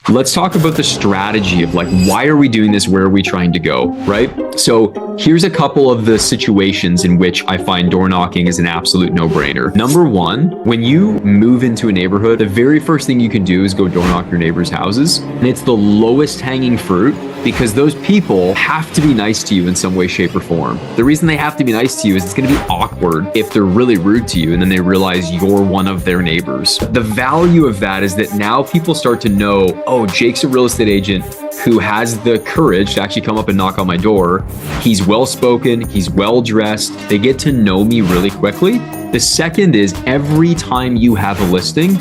Let's talk about the strategy of like, why are we doing this? Where are we trying to go, right? So here's a couple of the situations in which I find door knocking is an absolute no-brainer. Number one, when you move into a neighborhood, the very first thing you can do is go door knock your neighbors' houses. And it's the lowest hanging fruit because those people have to be nice to you in some way, shape, or form. The reason they have to be nice to you is it's going to be awkward if they're really rude to you and then they realize you're one of their neighbors. The value of that is that now people start to know, oh, Jake's a real estate agent who has the courage to actually come up and knock on my door. He's well-spoken, he's well-dressed. They get to know me really quickly. The second is every time you have a listing,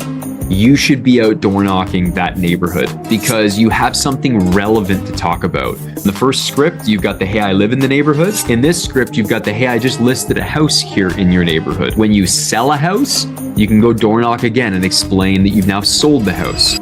you should be out door knocking that neighborhood because you have something relevant to talk about. In the first script, you've got the, hey, I live in the neighborhood. In this script, you've got the, hey, I just listed a house here in your neighborhood. When you sell a house, you can go door knock again and explain that you've now sold the house.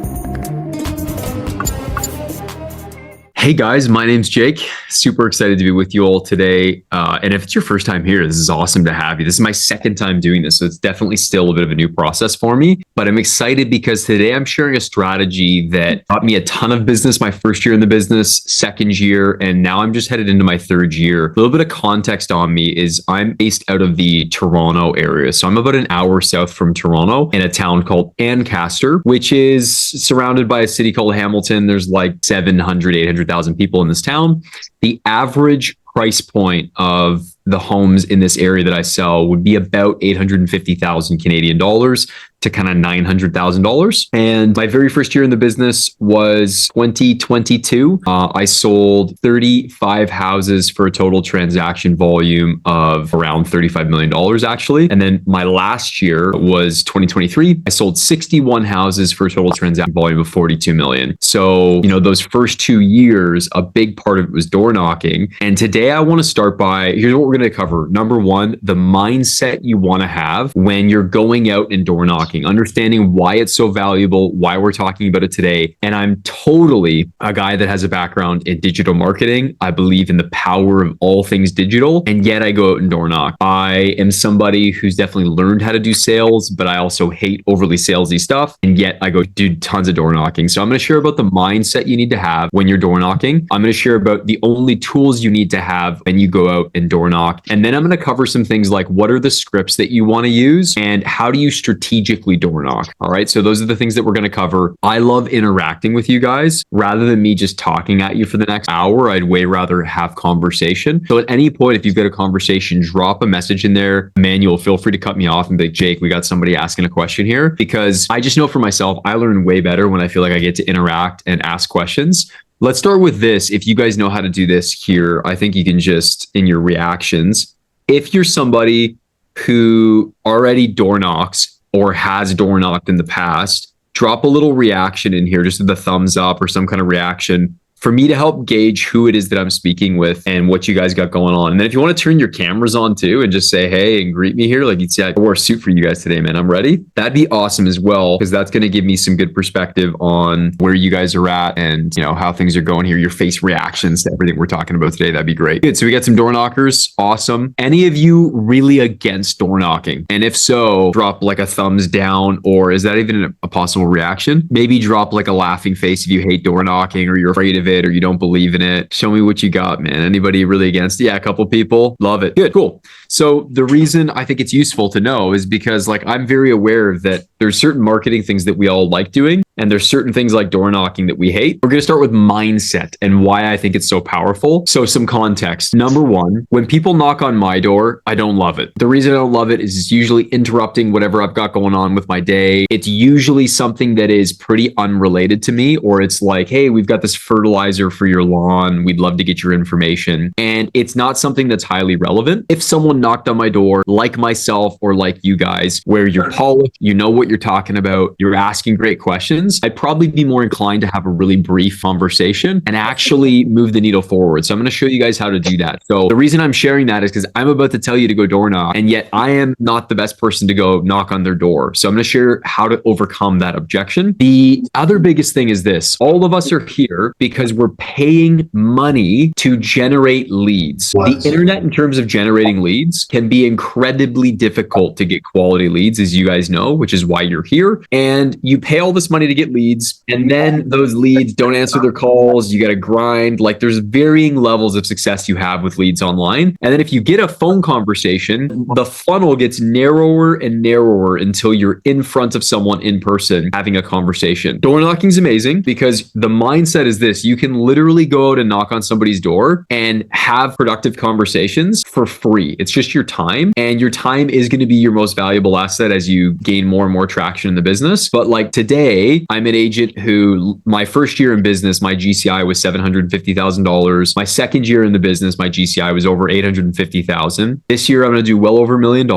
Hey guys, my name's Jake. Super excited to be with you all today. And if it's your first time here, this is awesome to have you. This is my second time doing this, so it's definitely still a bit of a new process for me. But I'm excited because today I'm sharing a strategy that brought me a ton of business my first year in the business, second year, and now I'm just headed into my third year. A little bit of context on me is I'm based out of the Toronto area. So I'm about an hour south from Toronto in a town called Ancaster, which is surrounded by a city called Hamilton. There's like 700, 800,000 people in this town. The average price point of the homes in this area that I sell would be about 850,000 Canadian dollars to kind of $900,000. And my very first year in the business was 2022. I sold 35 houses for a total transaction volume of around $35 million actually. And then my last year was 2023. I sold 61 houses for a total transaction volume of 42 million. So, you know, those first 2 years, a big part of it was door knocking. And today I want to start by, here's what we're going to cover. Number one, the mindset you want to have when you're going out and door knocking. Understanding why it's so valuable, why we're talking about it today. And I'm totally a guy that has a background in digital marketing. I believe in the power of all things digital, and yet I go out and door knock. I am somebody who's definitely learned how to do sales, but I also hate overly salesy stuff, and yet I go do tons of door knocking. So I'm going to share about the mindset you need to have when you're door knocking. I'm going to share about the only tools you need to have when you go out and door knock. And then I'm going to cover some things like what are the scripts that you want to use and how do you strategically door knock. All right. So those are the things that we're going to cover. I love interacting with you guys rather than me just talking at you for the next hour. I'd way rather have conversation. So at any point, if you've got a conversation, drop a message in there. Emmanuel, feel free to cut me off and be like, Jake, we got somebody asking a question here, because I just know for myself, I learn way better when I feel like I get to interact and ask questions. Let's start with this. If you guys know how to do this here, I think you can just, in your reactions, if you're somebody who already door knocks or has door knocked in the past, drop a little reaction in here, just the thumbs up or some kind of reaction for me to help gauge who it is that I'm speaking with and what you guys got going on. And then if you want to turn your cameras on too and just say, hey, and greet me here, like you'd say, I wore a suit for you guys today, man, I'm ready. That'd be awesome as well, because that's going to give me some good perspective on where you guys are at and, you know, how things are going here, your face reactions to everything we're talking about today. That'd be great. Good. So we got some door knockers. Awesome. Any of you really against door knocking? And if so, drop like a thumbs down, or is that even a possible reaction? Maybe drop like a laughing face if you hate door knocking or you're afraid of it, or you don't believe in it. Show me what you got, man. Anybody really against it? Yeah, a couple people. Love it. Good, cool. So the reason I think it's useful to know is because like I'm very aware that there's certain marketing things that we all like doing, and there's certain things like door knocking that we hate. We're going to start with mindset and why I think it's so powerful. So some context. Number one, when people knock on my door, I don't love it. The reason I don't love it is it's usually interrupting whatever I've got going on with my day. It's usually something that is pretty unrelated to me, or it's like, hey, we've got this fertilizer for your lawn. We'd love to get your information. And it's not something that's highly relevant. If someone knocked on my door, like myself or like you guys, where you're polished, you know what you're talking about, you're asking great questions, I'd probably be more inclined to have a really brief conversation and actually move the needle forward. So I'm going to show you guys how to do that. So the reason I'm sharing that is because I'm about to tell you to go door knock, and yet I am not the best person to go knock on their door. So I'm going to share how to overcome that objection. The other biggest thing is this. All of us are here because we're paying money to generate leads. The internet, in terms of generating leads, can be incredibly difficult to get quality leads, as you guys know, which is why why you're here. And you pay all this money to get leads. And then those leads don't answer their calls. You got to grind. Like there's varying levels of success you have with leads online. And then if you get a phone conversation, the funnel gets narrower and narrower until you're in front of someone in person having a conversation. Door knocking is amazing because the mindset is this: you can literally go out and knock on somebody's door and have productive conversations for free. It's just your time, and your time is going to be your most valuable asset as you gain more and more traction in the business. But like today, I'm an agent who my first year in business, my GCI was $750,000. My second year in the business, my GCI was over $850,000. This year, I'm going to do well over $1 million,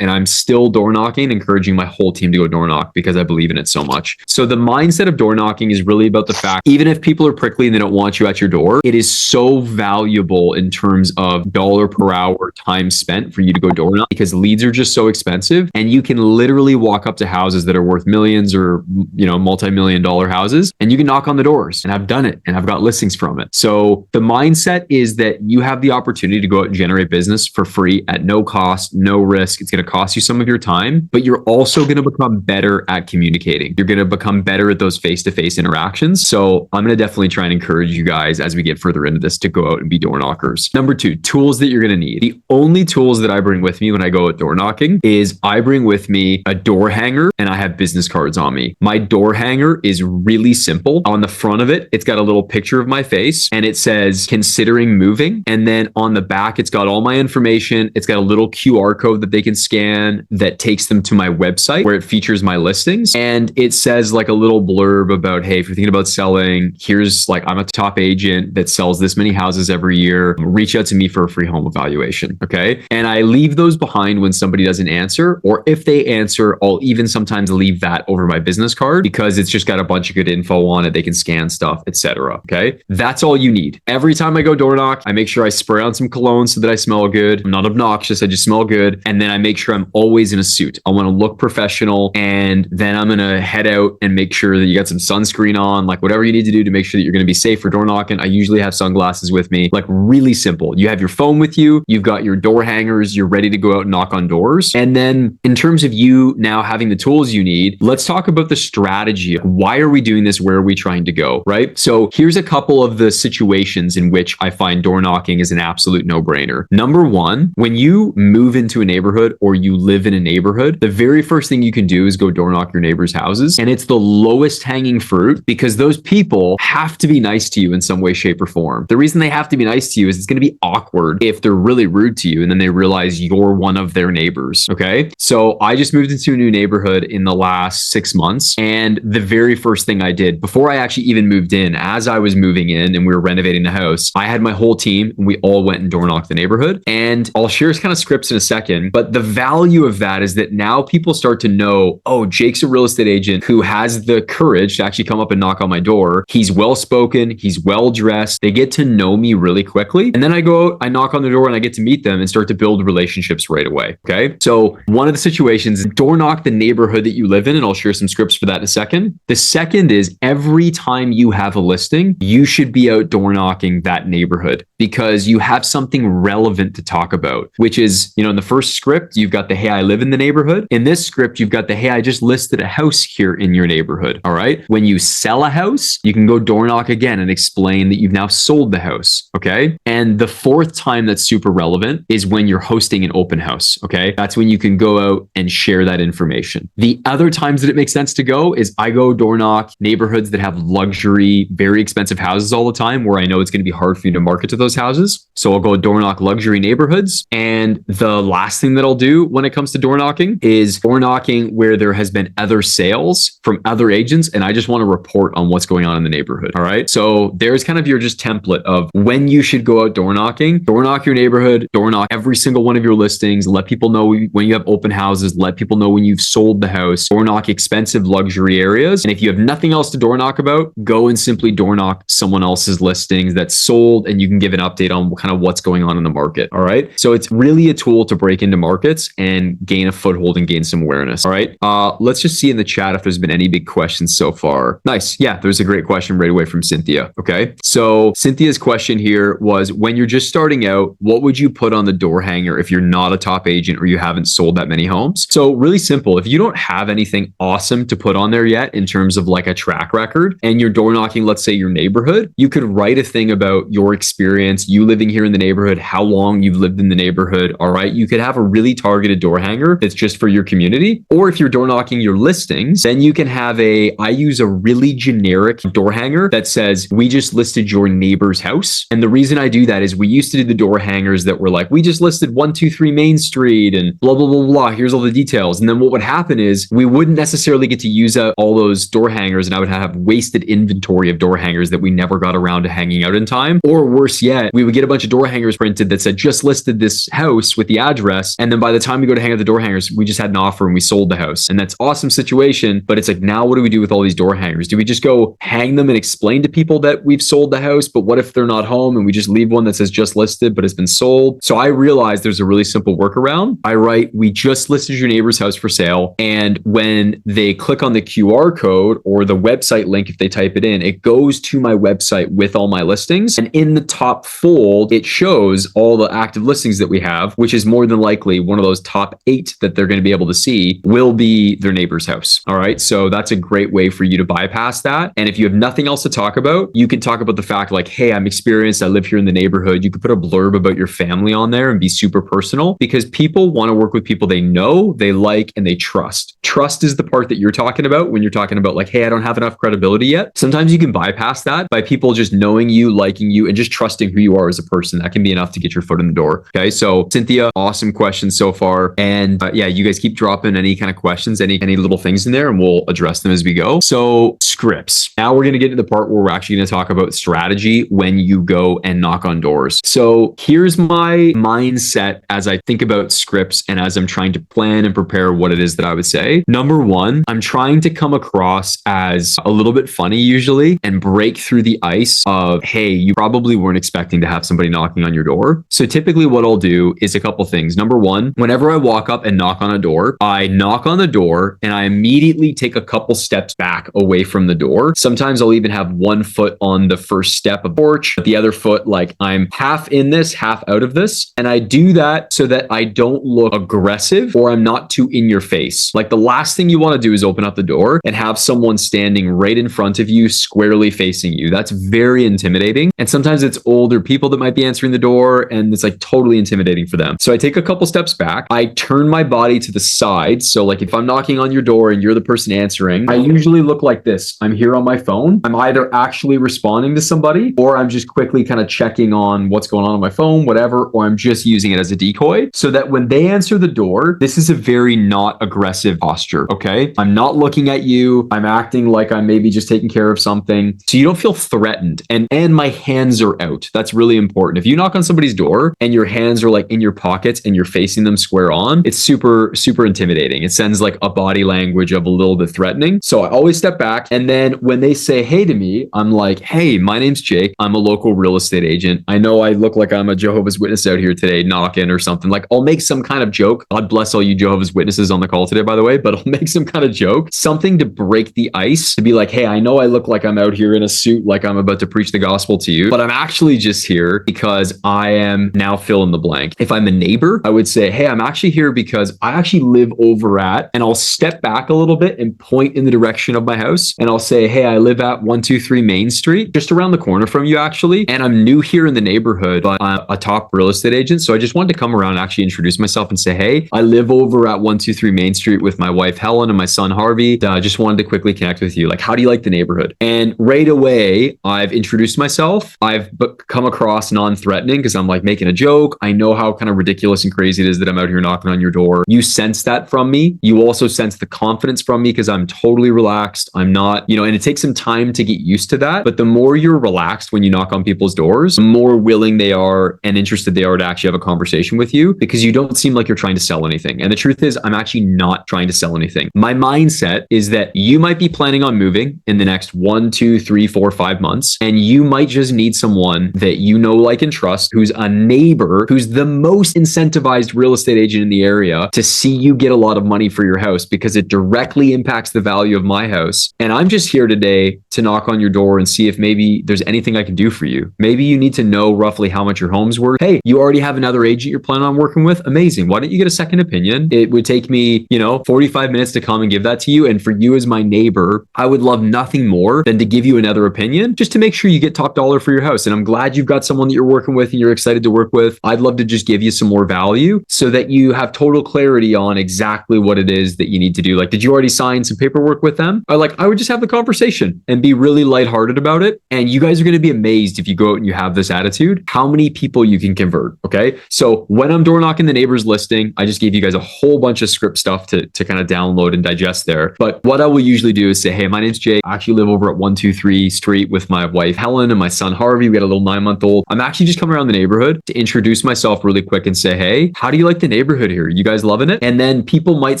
and I'm still door knocking, encouraging my whole team to go door knock because I believe in it so much. So the mindset of door knocking is really about the fact, even if people are prickly and they don't want you at your door, it is so valuable in terms of dollar per hour time spent for you to go door knock because leads are just so expensive, and you can literally walk up to houses that are worth millions or, you know, multi-million dollar houses, and you can knock on the doors. And I've done it, and I've got listings from it. So the mindset is that you have the opportunity to go out and generate business for free at no cost, no risk. It's going to cost you some of your time, but you're also going to become better at communicating. You're going to become better at those face-to-face interactions. So I'm going to definitely try and encourage you guys as we get further into this to go out and be door knockers. Number 2, tools that you're going to need. The only tools that I bring with me when I go out door knocking is I bring with me a door hanger and I have business cards on me. My door hanger is really simple. On the front of it, it's got a little picture of my face and it says considering moving. And then on the back, it's got all my information. It's got a little QR code that they can scan that takes them to my website where it features my listings. And it says like a little blurb about, hey, if you're thinking about selling, here's like, I'm a top agent that sells this many houses every year. Reach out to me for a free home evaluation. Okay. And I leave those behind when somebody doesn't answer, or if they answer, I'll even sometimes leave that over my business card because it's just got a bunch of good info on it. They can scan stuff, etc. Okay. That's all you need. Every time I go door knock, I make sure I spray on some cologne so that I smell good. I'm not obnoxious. I just smell good. And then I make sure I'm always in a suit. I want to look professional. And then I'm going to head out and make sure that you got some sunscreen on, like whatever you need to do to make sure that you're going to be safe for door knocking. I usually have sunglasses with me, like really simple. You have your phone with you. You've got your door hangers. You're ready to go out and knock on doors. And then in terms of you now having the tools you need, let's talk about the strategy. Why are we doing this? Where are we trying to go? Right? So here's a couple of the situations in which I find door knocking is an absolute no-brainer. Number 1, when you move into a neighborhood or you live in a neighborhood, the very first thing you can do is go door knock your neighbors' houses. And it's the lowest hanging fruit because those people have to be nice to you in some way, shape, or form. The reason they have to be nice to you is it's going to be awkward if they're really rude to you and then they realize you're one of their neighbors. Okay. So I just moved into a new neighborhood in the last 6 months. And the very first thing I did before I actually even moved in, as I was moving in and we were renovating the house, I had my whole team and we all went and door knocked the neighborhood. And I'll share kind of scripts in a second, but the value of that is that now people start to know, oh, Jake's a real estate agent who has the courage to actually come up and knock on my door. He's well-spoken. He's well-dressed. They get to know me really quickly. And then I go out, I knock on the door and I get to meet them and start to build relationships right away. Okay. So one of the situations, door knock the neighborhood that you live in, and I'll share some scripts for that in a second. The second is every time you have a listing, you should be out door knocking that neighborhood because you have something relevant to talk about, which is, you know, in the first script, you've got the, hey, I live in the neighborhood. In this script, you've got the, hey, I just listed a house here in your neighborhood. All right. When you sell a house, you can go door knock again and explain that you've now sold the house. Okay. And the fourth time that's super relevant is when you're hosting an open house. Okay. That's when you can go out and share that information. The other times that it makes sense to go is I go door knock neighborhoods that have luxury, very expensive houses all the time where I know it's going to be hard for you to market to those houses. So I'll go door knock luxury neighborhoods. And the last thing that I'll do when it comes to door knocking is door knocking where there has been other sales from other agents. And I just want to report on what's going on in the neighborhood. All right. So there's kind of your just template of when you should go out door knocking, door knock your neighborhood, door knock every single one of your listings, let people know when you have open houses, let people know when you've sold the house, door knock expensive luxury areas. And if you have nothing else to door knock about, go and simply door knock someone else's listings that's sold and you can give an update on kind of what's going on in the market. All right. So it's really a tool to break into markets and gain a foothold and gain some awareness. All right. Let's just see in the chat if there's been any big questions so far. Nice. Yeah, there's a great question right away from Cynthia. Okay. So Cynthia's question here was, when you're just starting out, what would you put on the door hanger if you're not a top agent or you haven't sold that many homes? So really simple. If you don't have anything awesome to put on there yet in terms of like a track record, and you're door knocking, let's say your neighborhood, you could write a thing about your experience, you living here in the neighborhood, how long you've lived in the neighborhood. All right. You could have a really targeted door hanger that's just for your community. Or if you're door knocking your listings, then you can have I use a really generic door hanger that says, we just listed your neighbor's house. And the reason I do that is we used to do the door hangers that were like, we just listed 123 Main Street and blah, blah, blah, blah. Here's all the details. And then what would happen is we wouldn't necessarily get to use all those door hangers, and I would have wasted inventory of door hangers that we never got around to hanging out in time. Or worse yet, we would get a bunch of door hangers printed that said, just listed this house with the address. And then by the time we go to hang out the door hangers, we just had an offer and we sold the house. And that's awesome situation. But it's like, now what do we do with all these door hangers? Do we just go hang them and explain to people that we've sold the house? But what if they're not home and we just leave one that says just listed, but it's been sold? So I realized there's a really simple workaround. I write, we just listed your neighbor's house for sale. And when they click on the QR code or the website link, if they type it in, it goes to my website with all my listings. And in the top fold, it shows all the active listings that we have, which is more than likely one of those top 8 that they're going to be able to see will be their neighbor's house. All right. So that's a great way for you to bypass that. And if you have nothing else to talk about, you can talk about the fact like, hey, I'm experienced. I live here in the neighborhood. You could put a blurb about your family on there and be super personal, because people want to work with people they know, they like, and they trust. Trust is the part that you're talking about when you're talking about like, hey, I don't have enough credibility yet. Sometimes you can bypass that by people just knowing you, liking you, and just trusting who you are as a person. That can be enough to get your foot in the door. Okay. So Cynthia, awesome questions so far. And yeah, you guys keep dropping any kind of questions, any little things in there, and we'll address them as we go. So scripts. Now we're going to get to the part where we're actually going to talk about strategy when you go and knock on doors. So here's my mindset as I think about scripts and as I'm trying to plan and prepare what it is that I would say. Number one, I'm trying to come across as a little bit funny usually and break through the ice of, hey, you probably weren't expecting to have somebody knocking on your door. So typically what I'll do is a couple things. Number one, whenever I walk up and knock on a door, I knock on the door and I immediately take a couple steps back away from the door. Sometimes I'll even have one foot on the first step of the porch, the other foot like I'm half in this, half out of this. And I do that so that I don't look aggressive or I'm not too in your face. Like the last thing you want to do is open up the door and have someone standing right in front of you, squarely facing you. That's very intimidating. And sometimes it's older people that might be answering the door and it's like totally intimidating for them. So I take a couple steps back. I turn my body to the side. So like if I'm knocking on your door and you're the person answering, I usually look like this. I'm here on my phone. I'm either actually responding to somebody or I'm just quickly kind of checking on what's going on my phone, whatever, or I'm just using it as a decoy so that when they answer the door, this is a very not aggressive posture. Okay. I'm not looking at you. I'm acting like I'm maybe just taking care of something. So you don't feel threatened. And my hands are out. That's really important. If you knock on somebody's door and your hands are like in your pockets and you're facing them square on, it's super, super intimidating. It sends like a body language of a little bit threatening. So I always step back. And then when they say, hey to me, I'm like, hey, my name's Jake. I'm a local real estate agent. I know I look like I'm a Jehovah's Witness out here today knocking or something. Like I'll make some kind of joke. God bless all you Jehovah's Witnesses on the call today, by the way, but I'll make some kind of joke, something to break the ice, to be like, hey, I know I look like I'm out here in a suit, like I'm about to preach the gospel to you, but I'm actually just here because I am now fill in the blank. If I'm a neighbor, I would say, hey, I'm actually here because I actually live over at, and I'll step back a little bit and point in the direction of my house. And I'll say, hey, I live at 123 Main Street, just around the corner from you actually. And I'm new here in the neighborhood, but I'm a top real estate agent. So I just wanted to come around and actually introduce myself and say, hey, I live over at 123 Main Street with my wife, Helen, and my son, Harvey. I just wanted to quickly connect with you. Like, how do you like the neighborhood? And right away, I've introduced myself. I've come across non-threatening because I'm like making a joke. I know how kind of ridiculous and crazy it is that I'm out here knocking on your door. You sense that from me. You also sense the confidence from me because I'm totally relaxed. I'm not, and it takes some time to get used to that. But the more you're relaxed when you knock on people's doors, the more willing they are and interested they are to actually have a conversation with you because you don't seem like you're trying to sell anything. And the truth is, I'm actually not trying to sell anything. My mindset is that you might be planning on moving in the next 1, 2, 3, 4, 5 months, and you might just need someone that you know, like, and trust, who's a neighbor, who's the most incentivized real estate agent in the area to see you get a lot of money for your house because it directly impacts the value of my house. And I'm just here today to knock on your door and see if maybe there's anything I can do for you. Maybe you need to know roughly how much your home's worth. Hey, you already have another agent you're planning on working with? Amazing. Why don't you get a second opinion? It would take me, 45 minutes to come and give that to you. And for you as my neighbor, I would love nothing more than to give you another opinion just to make sure you get top dollar for your house. And I'm glad you've got someone that you're working with and you're excited to work with. I'd love to just give you some more value so that you have total clarity on exactly what it is that you need to do. Like, did you already sign some paperwork with them? Or like, I would just have the conversation and be really lighthearted about it. And you guys are going to be amazed if you go out and you have this attitude, how many people you can convert. Okay. So when I'm door knocking the neighbor's listing, I just gave you guys a whole bunch of script stuff to kind of download and digest there. But what I will usually do is say, hey, my name's Jake. I actually live over at 123 Street with my wife, Helen, and my son, Harvey. We got a little 9-month-old. I'm actually just coming around the neighborhood to introduce myself really quick and say, hey, how do you like the neighborhood here? You guys loving it? And then people might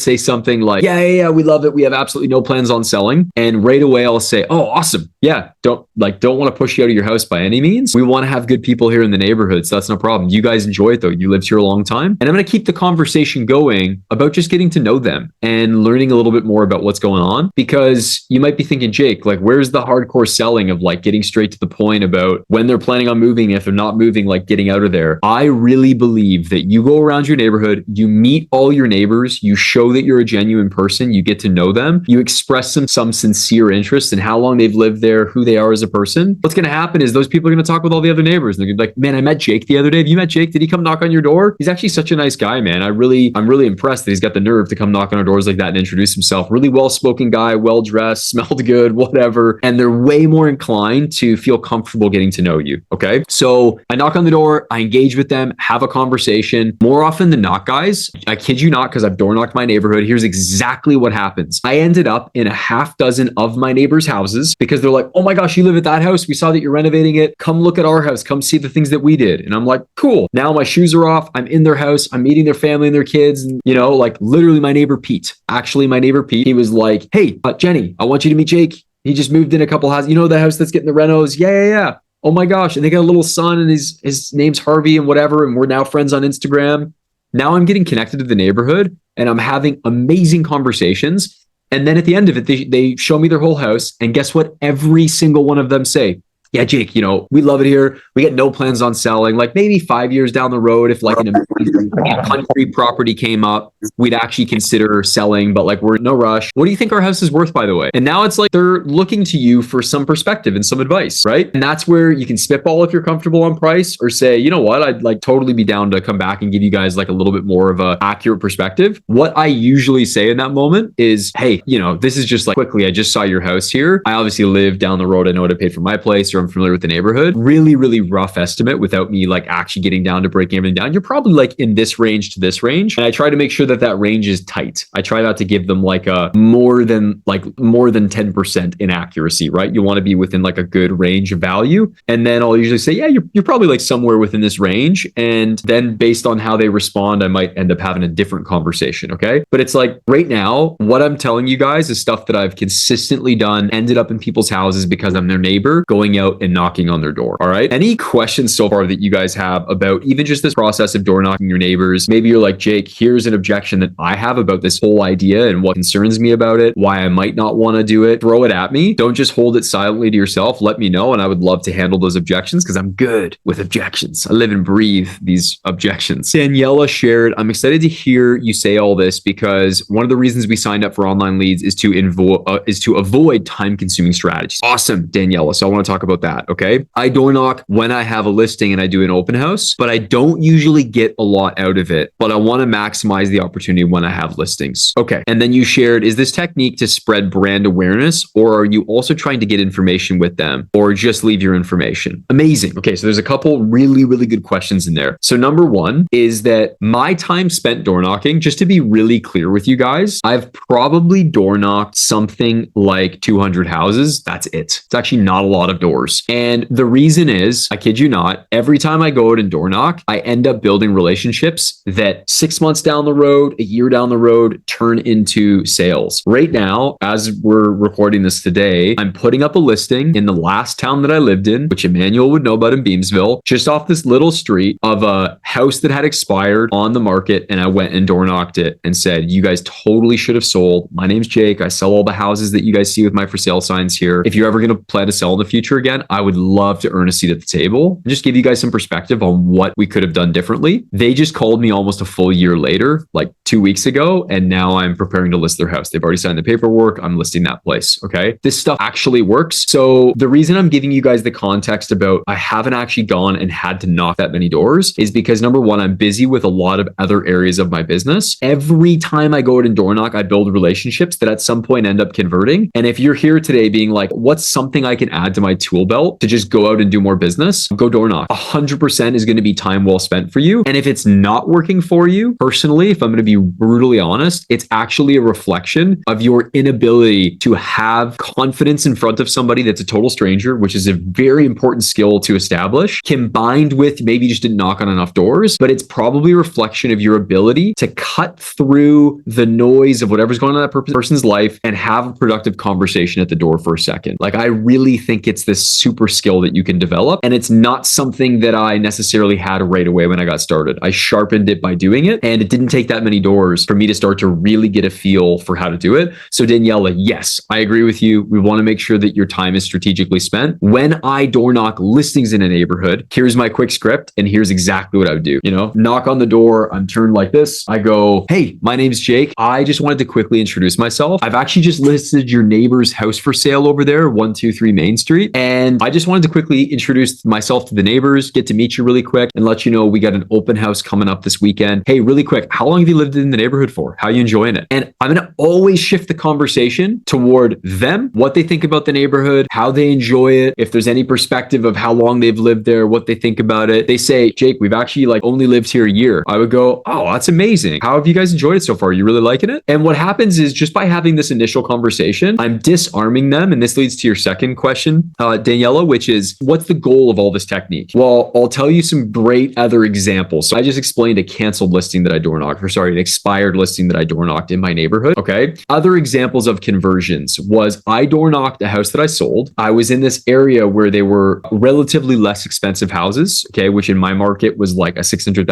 say something like, yeah, we love it. We have absolutely no plans on selling. And right away I'll say, oh, awesome. Yeah, don't want to push you out of your house by any means. We want to have good people here in the neighborhood, so that's no problem. You guys enjoy it though. You lived here a long time. And I'm going to keep the conversation going about just getting to know them and learning a little bit more about what's going on, because you might be thinking, Jake, like, where's the hardcore selling of like getting straight to the point about when they're planning on moving, if they're not moving, like getting out of there. I really believe that you go around your neighborhood, you meet all your neighbors, you show that you're a genuine person, you get to know them, you express some sincere interest in how long they've lived there, who they are as a person. What's going to happen is those people are going to talk with all the other neighbors. And they're going to be like, man, I met Jake the other day. Have you met Jake? Did he come knock on your door? He's actually such a nice guy, man. I'm really impressed that he's got the nerve to come knock on our doors like that and introduce himself. Really well-spoken guy, well-dressed, smelled good, whatever. And they're way more inclined to feel comfortable getting to know you. Okay. So I knock on the door, I engage with them, have a conversation. More often than not, guys, I kid you not, because I've door knocked my neighborhood. Here's exactly what happens. I ended up in a half dozen of my neighbors' houses because they're like, oh my gosh, you live at that house. We saw that you're renovating it. Come look at our house. Come see the things that we did. And I'm like, cool. Now my shoes are off. I'm in their house. I'm meeting their family and their kids. And, like literally my neighbor Pete, he was like, hey, Jenny, I want you to meet Jake. He just moved in a couple houses. You know, the house that's getting the renos? Yeah. Oh my gosh. And they got a little son and his name's Harvey and whatever. And we're now friends on Instagram. Now I'm getting connected to the neighborhood and I'm having amazing conversations. And then at the end of it, they show me their whole house. And guess what? Every single one of them say, yeah, Jake, we love it here. We get no plans on selling. Like maybe 5 years down the road, if like an amazing country property came up, we'd actually consider selling, but like we're in no rush. What do you think our house is worth, by the way? And now it's like they're looking to you for some perspective and some advice, right? And that's where you can spitball if you're comfortable on price, or say, you know what, I'd like totally be down to come back and give you guys like a little bit more of a accurate perspective. What I usually say in that moment is, hey, this is just like quickly, I just saw your house here. I obviously live down the road. I know what I paid for my place, or I'm familiar with the neighborhood. Really, really rough estimate without me like actually getting down to breaking everything down. You're probably like in this range to this range. And I try to make sure that range is tight. I try not to give them like a more than 10% inaccuracy, right? You want to be within like a good range of value. And then I'll usually say, yeah, you're probably like somewhere within this range. And then based on how they respond, I might end up having a different conversation. Okay. But it's like right now, what I'm telling you guys is stuff that I've consistently done, ended up in people's houses because I'm their neighbor, going out and knocking on their door. All right. Any questions so far that you guys have about even just this process of door knocking your neighbors? Maybe you're like, Jake, here's an objection that I have about this whole idea and what concerns me about it, why I might not want to do it. Throw it at me. Don't just hold it silently to yourself. Let me know. And I would love to handle those objections because I'm good with objections. I live and breathe these objections. Daniela shared, I'm excited to hear you say all this because one of the reasons we signed up for online leads is to avoid time-consuming strategies. Awesome, Daniela. So I want to talk about that. Okay. I door knock when I have a listing and I do an open house, but I don't usually get a lot out of it, but I want to maximize the opportunity when I have listings. Okay. And then you shared, is this technique to spread brand awareness, or are you also trying to get information with them, or just leave your information? Amazing. Okay. So there's a couple really, really good questions in there. So number one is that my time spent door knocking, just to be really clear with you guys, I've probably door knocked something like 200 houses. That's it. It's actually not a lot of doors. And the reason is, I kid you not, every time I go out and door knock, I end up building relationships that 6 months down the road, a year down the road, turn into sales. Right now, as we're recording this today, I'm putting up a listing in the last town that I lived in, which Emmanuel would know about in Beamsville, just off this little street of a house that had expired on the market. And I went and door knocked it and said, you guys totally should have sold. My name's Jake. I sell all the houses that you guys see with my for sale signs here. If you're ever going to plan to sell in the future again, again, I would love to earn a seat at the table and just give you guys some perspective on what we could have done differently. They just called me almost a full year later, like 2 weeks ago, and now I'm preparing to list their house. They've already signed the paperwork. I'm listing that place. Okay. This stuff actually works. So the reason I'm giving you guys the context about I haven't actually gone and had to knock that many doors is because number one, I'm busy with a lot of other areas of my business. Every time I go out and door knock, I build relationships that at some point end up converting. And if you're here today being like, what's something I can add to my tool belt to just go out and do more business? Go door knock. 100% is going to be time well spent for you. And if it's not working for you personally, if I'm going to be brutally honest, it's actually a reflection of your inability to have confidence in front of somebody that's a total stranger, which is a very important skill to establish, combined with maybe you just didn't knock on enough doors, but it's probably a reflection of your ability to cut through the noise of whatever's going on in that person's life and have a productive conversation at the door for a second. Like, I really think it's this super skill that you can develop. And it's not something that I necessarily had right away when I got started. I sharpened it by doing it. And it didn't take that many doors for me to start to really get a feel for how to do it. So Daniela, yes, I agree with you. We want to make sure that your time is strategically spent. When I door knock listings in a neighborhood, here's my quick script. And here's exactly what I would do. Knock on the door. I'm turned like this. I go, hey, my name's Jake. I just wanted to quickly introduce myself. I've actually just listed your neighbor's house for sale over there, 123 Main Street. And I just wanted to quickly introduce myself to the neighbors, get to meet you really quick and let you know we got an open house coming up this weekend. Hey, really quick, how long have you lived in the neighborhood for? How are you enjoying it? And I'm going to always shift the conversation toward them, what they think about the neighborhood, how they enjoy it, if there's any perspective of how long they've lived there, what they think about it. They say, Jake, we've actually only lived here a year. I would go, oh, that's amazing. How have you guys enjoyed it so far? Are you really liking it? And what happens is just by having this initial conversation, I'm disarming them. And this leads to your second question, Daniela, which is what's the goal of all this technique? Well, I'll tell you some great other examples. So I just explained a canceled listing that I door knocked, an expired listing that I door knocked in my neighborhood. Okay. Other examples of conversions was I door knocked a house that I sold. I was in this area where they were relatively less expensive houses. Okay. Which in my market was like a $600,000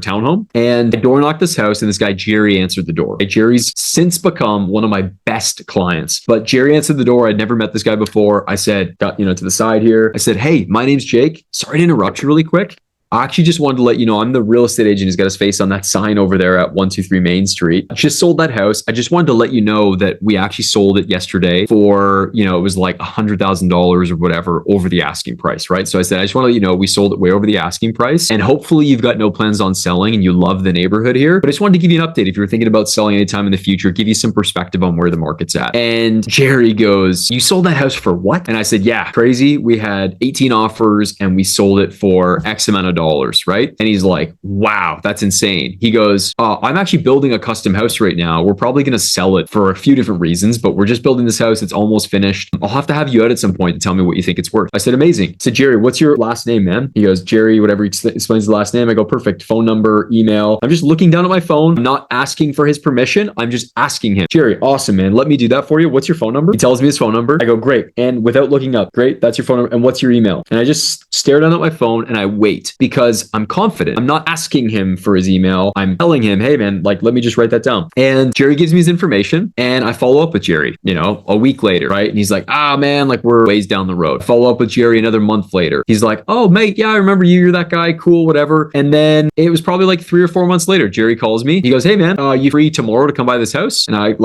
townhome. And I door knocked this house and this guy, Jerry, answered the door. Jerry's since become one of my best clients, but Jerry answered the door. I'd never met this guy before. I said, got, to the side here. I said, hey, my name's Jake. Sorry to interrupt you really quick. I actually just wanted to let you know I'm the real estate agent who's got his face on that sign over there at 123 Main Street. I just sold that house. I just wanted to let you know that we actually sold it yesterday for, it was like $100,000 or whatever over the asking price, right? So I said, I just want to let you know we sold it way over the asking price. And hopefully you've got no plans on selling and you love the neighborhood here. But I just wanted to give you an update. If you're thinking about selling anytime in the future, give you some perspective on where the market's at. And Jerry goes, you sold that house for what? And I said, yeah, crazy. We had 18 offers and we sold it for X amount of dollars, right? And he's like, wow, that's insane. He goes, I'm actually building a custom house right now. We're probably going to sell it for a few different reasons, but we're just building this house. It's almost finished. I'll have to have you out at some point to tell me what you think it's worth. I said, amazing. I said, Jerry, what's your last name, man? He goes, Jerry, whatever. He explains the last name. I go, perfect. Phone number, email. I'm just looking down at my phone. I'm not asking for his permission. I'm just asking him. Jerry, awesome, man. Let me do that for you. What's your phone number? He tells me his phone number. I go, great. And without looking up, great. That's your phone number. And what's your email? And I just stare down at my phone and I wait because I'm confident. I'm not asking him for his email. I'm telling him, hey man, let me just write that down. And Jerry gives me his information and I follow up with Jerry, a week later, right? And he's like, man, we're ways down the road. I follow up with Jerry another month later. He's like, oh mate, yeah, I remember you. You're that guy. Cool, whatever. And then it was probably 3 or 4 months later, Jerry calls me. He goes, hey man, you free tomorrow to come by this house? And I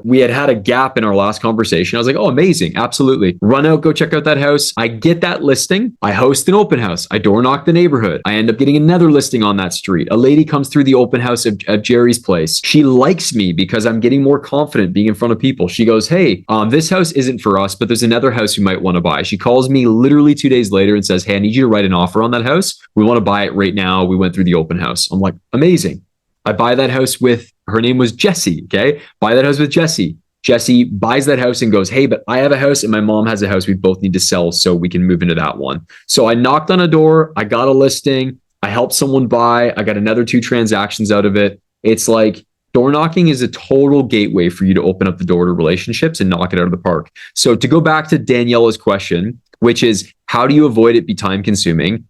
we had a gap in our last conversation. I was like, oh, amazing. Absolutely. Run out, go check out that house. I get that listing. I host an open house. I door knock the neighborhood. I end up getting another listing on that street. A lady comes through the open house of Jerry's place. She likes me because I'm getting more confident being in front of people. She goes, hey, this house isn't for us, but there's another house you might want to buy. She calls me literally 2 days later and says, hey, I need you to write an offer on that house. We want to buy it right now. We went through the open house. I'm like, amazing. I buy that house with, her name was Jessie. Okay. Buy that house with Jessie. Jessie buys that house and goes, hey, but I have a house and my mom has a house we both need to sell so we can move into that one. So I knocked on a door. I got a listing. I helped someone buy. I got another 2 transactions out of it. It's like door knocking is a total gateway for you to open up the door to relationships and knock it out of the park. So to go back to Daniela's question, which is how do you avoid it be time consuming?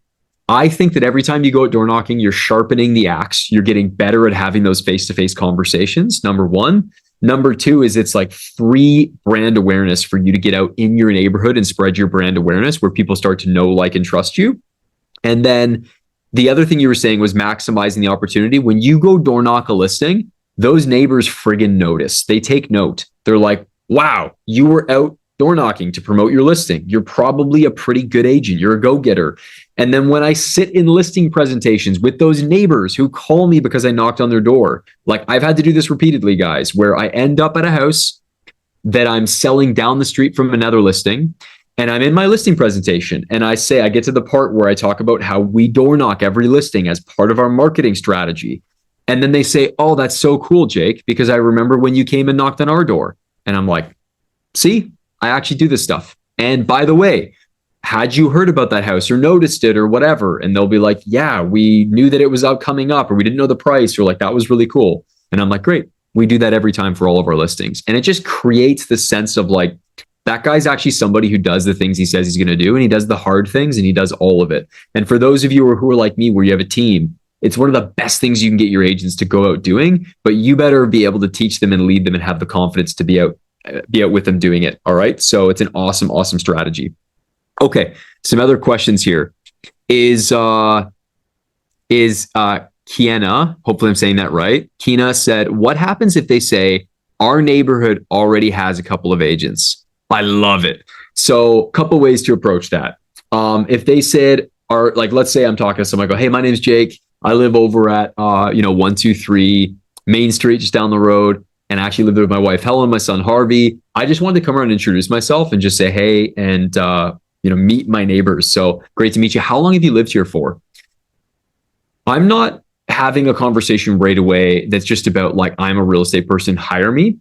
I think that every time you go out door knocking, you're sharpening the axe. You're getting better at having those face-to-face conversations, number one. Number two is it's like free brand awareness for you to get out in your neighborhood and spread your brand awareness where people start to know, like, and trust you. And then the other thing you were saying was maximizing the opportunity. When you go door knock a listing, those neighbors friggin' notice. They take note. They're like, wow, you were out door knocking to promote your listing. You're probably a pretty good agent. You're a go-getter. And then when I sit in listing presentations with those neighbors who call me because I knocked on their door, like I've had to do this repeatedly, guys, where I end up at a house that I'm selling down the street from another listing. And I'm in my listing presentation and I get to the part where I talk about how we door knock every listing as part of our marketing strategy. And then they say, oh, that's so cool, Jake, because I remember when you came and knocked on our door. And I'm like, see, I actually do this stuff. And by the way, had you heard about that house or noticed it or whatever? And they'll be like, yeah, we knew that it was out coming up, or we didn't know the price, or like, that was really cool. And I'm like, great. We do that every time for all of our listings. And it just creates the sense of like, that guy's actually somebody who does the things he says he's going to do, and he does the hard things, and he does all of it. And for those of you who are like me, where you have a team, it's one of the best things you can get your agents to go out doing, but you better be able to teach them and lead them and have the confidence to be out with them doing it. All right. So it's an awesome, awesome strategy. Okay. Some other questions here. Is Kiana, hopefully I'm saying that right. Kina said, what happens if they say our neighborhood already has a couple of agents? I love it. So a couple ways to approach that. If they said, let's say I'm talking to someone, I go, hey, my name's Jake. I live over at, 123 Main Street, just down the road. And I actually live there with my wife, Helen, my son, Harvey. I just wanted to come around and introduce myself and just say, hey, and, meet my neighbors. So great to meet you. How long have you lived here for? I'm not having a conversation right away that's just about like, I'm a real estate person, hire me.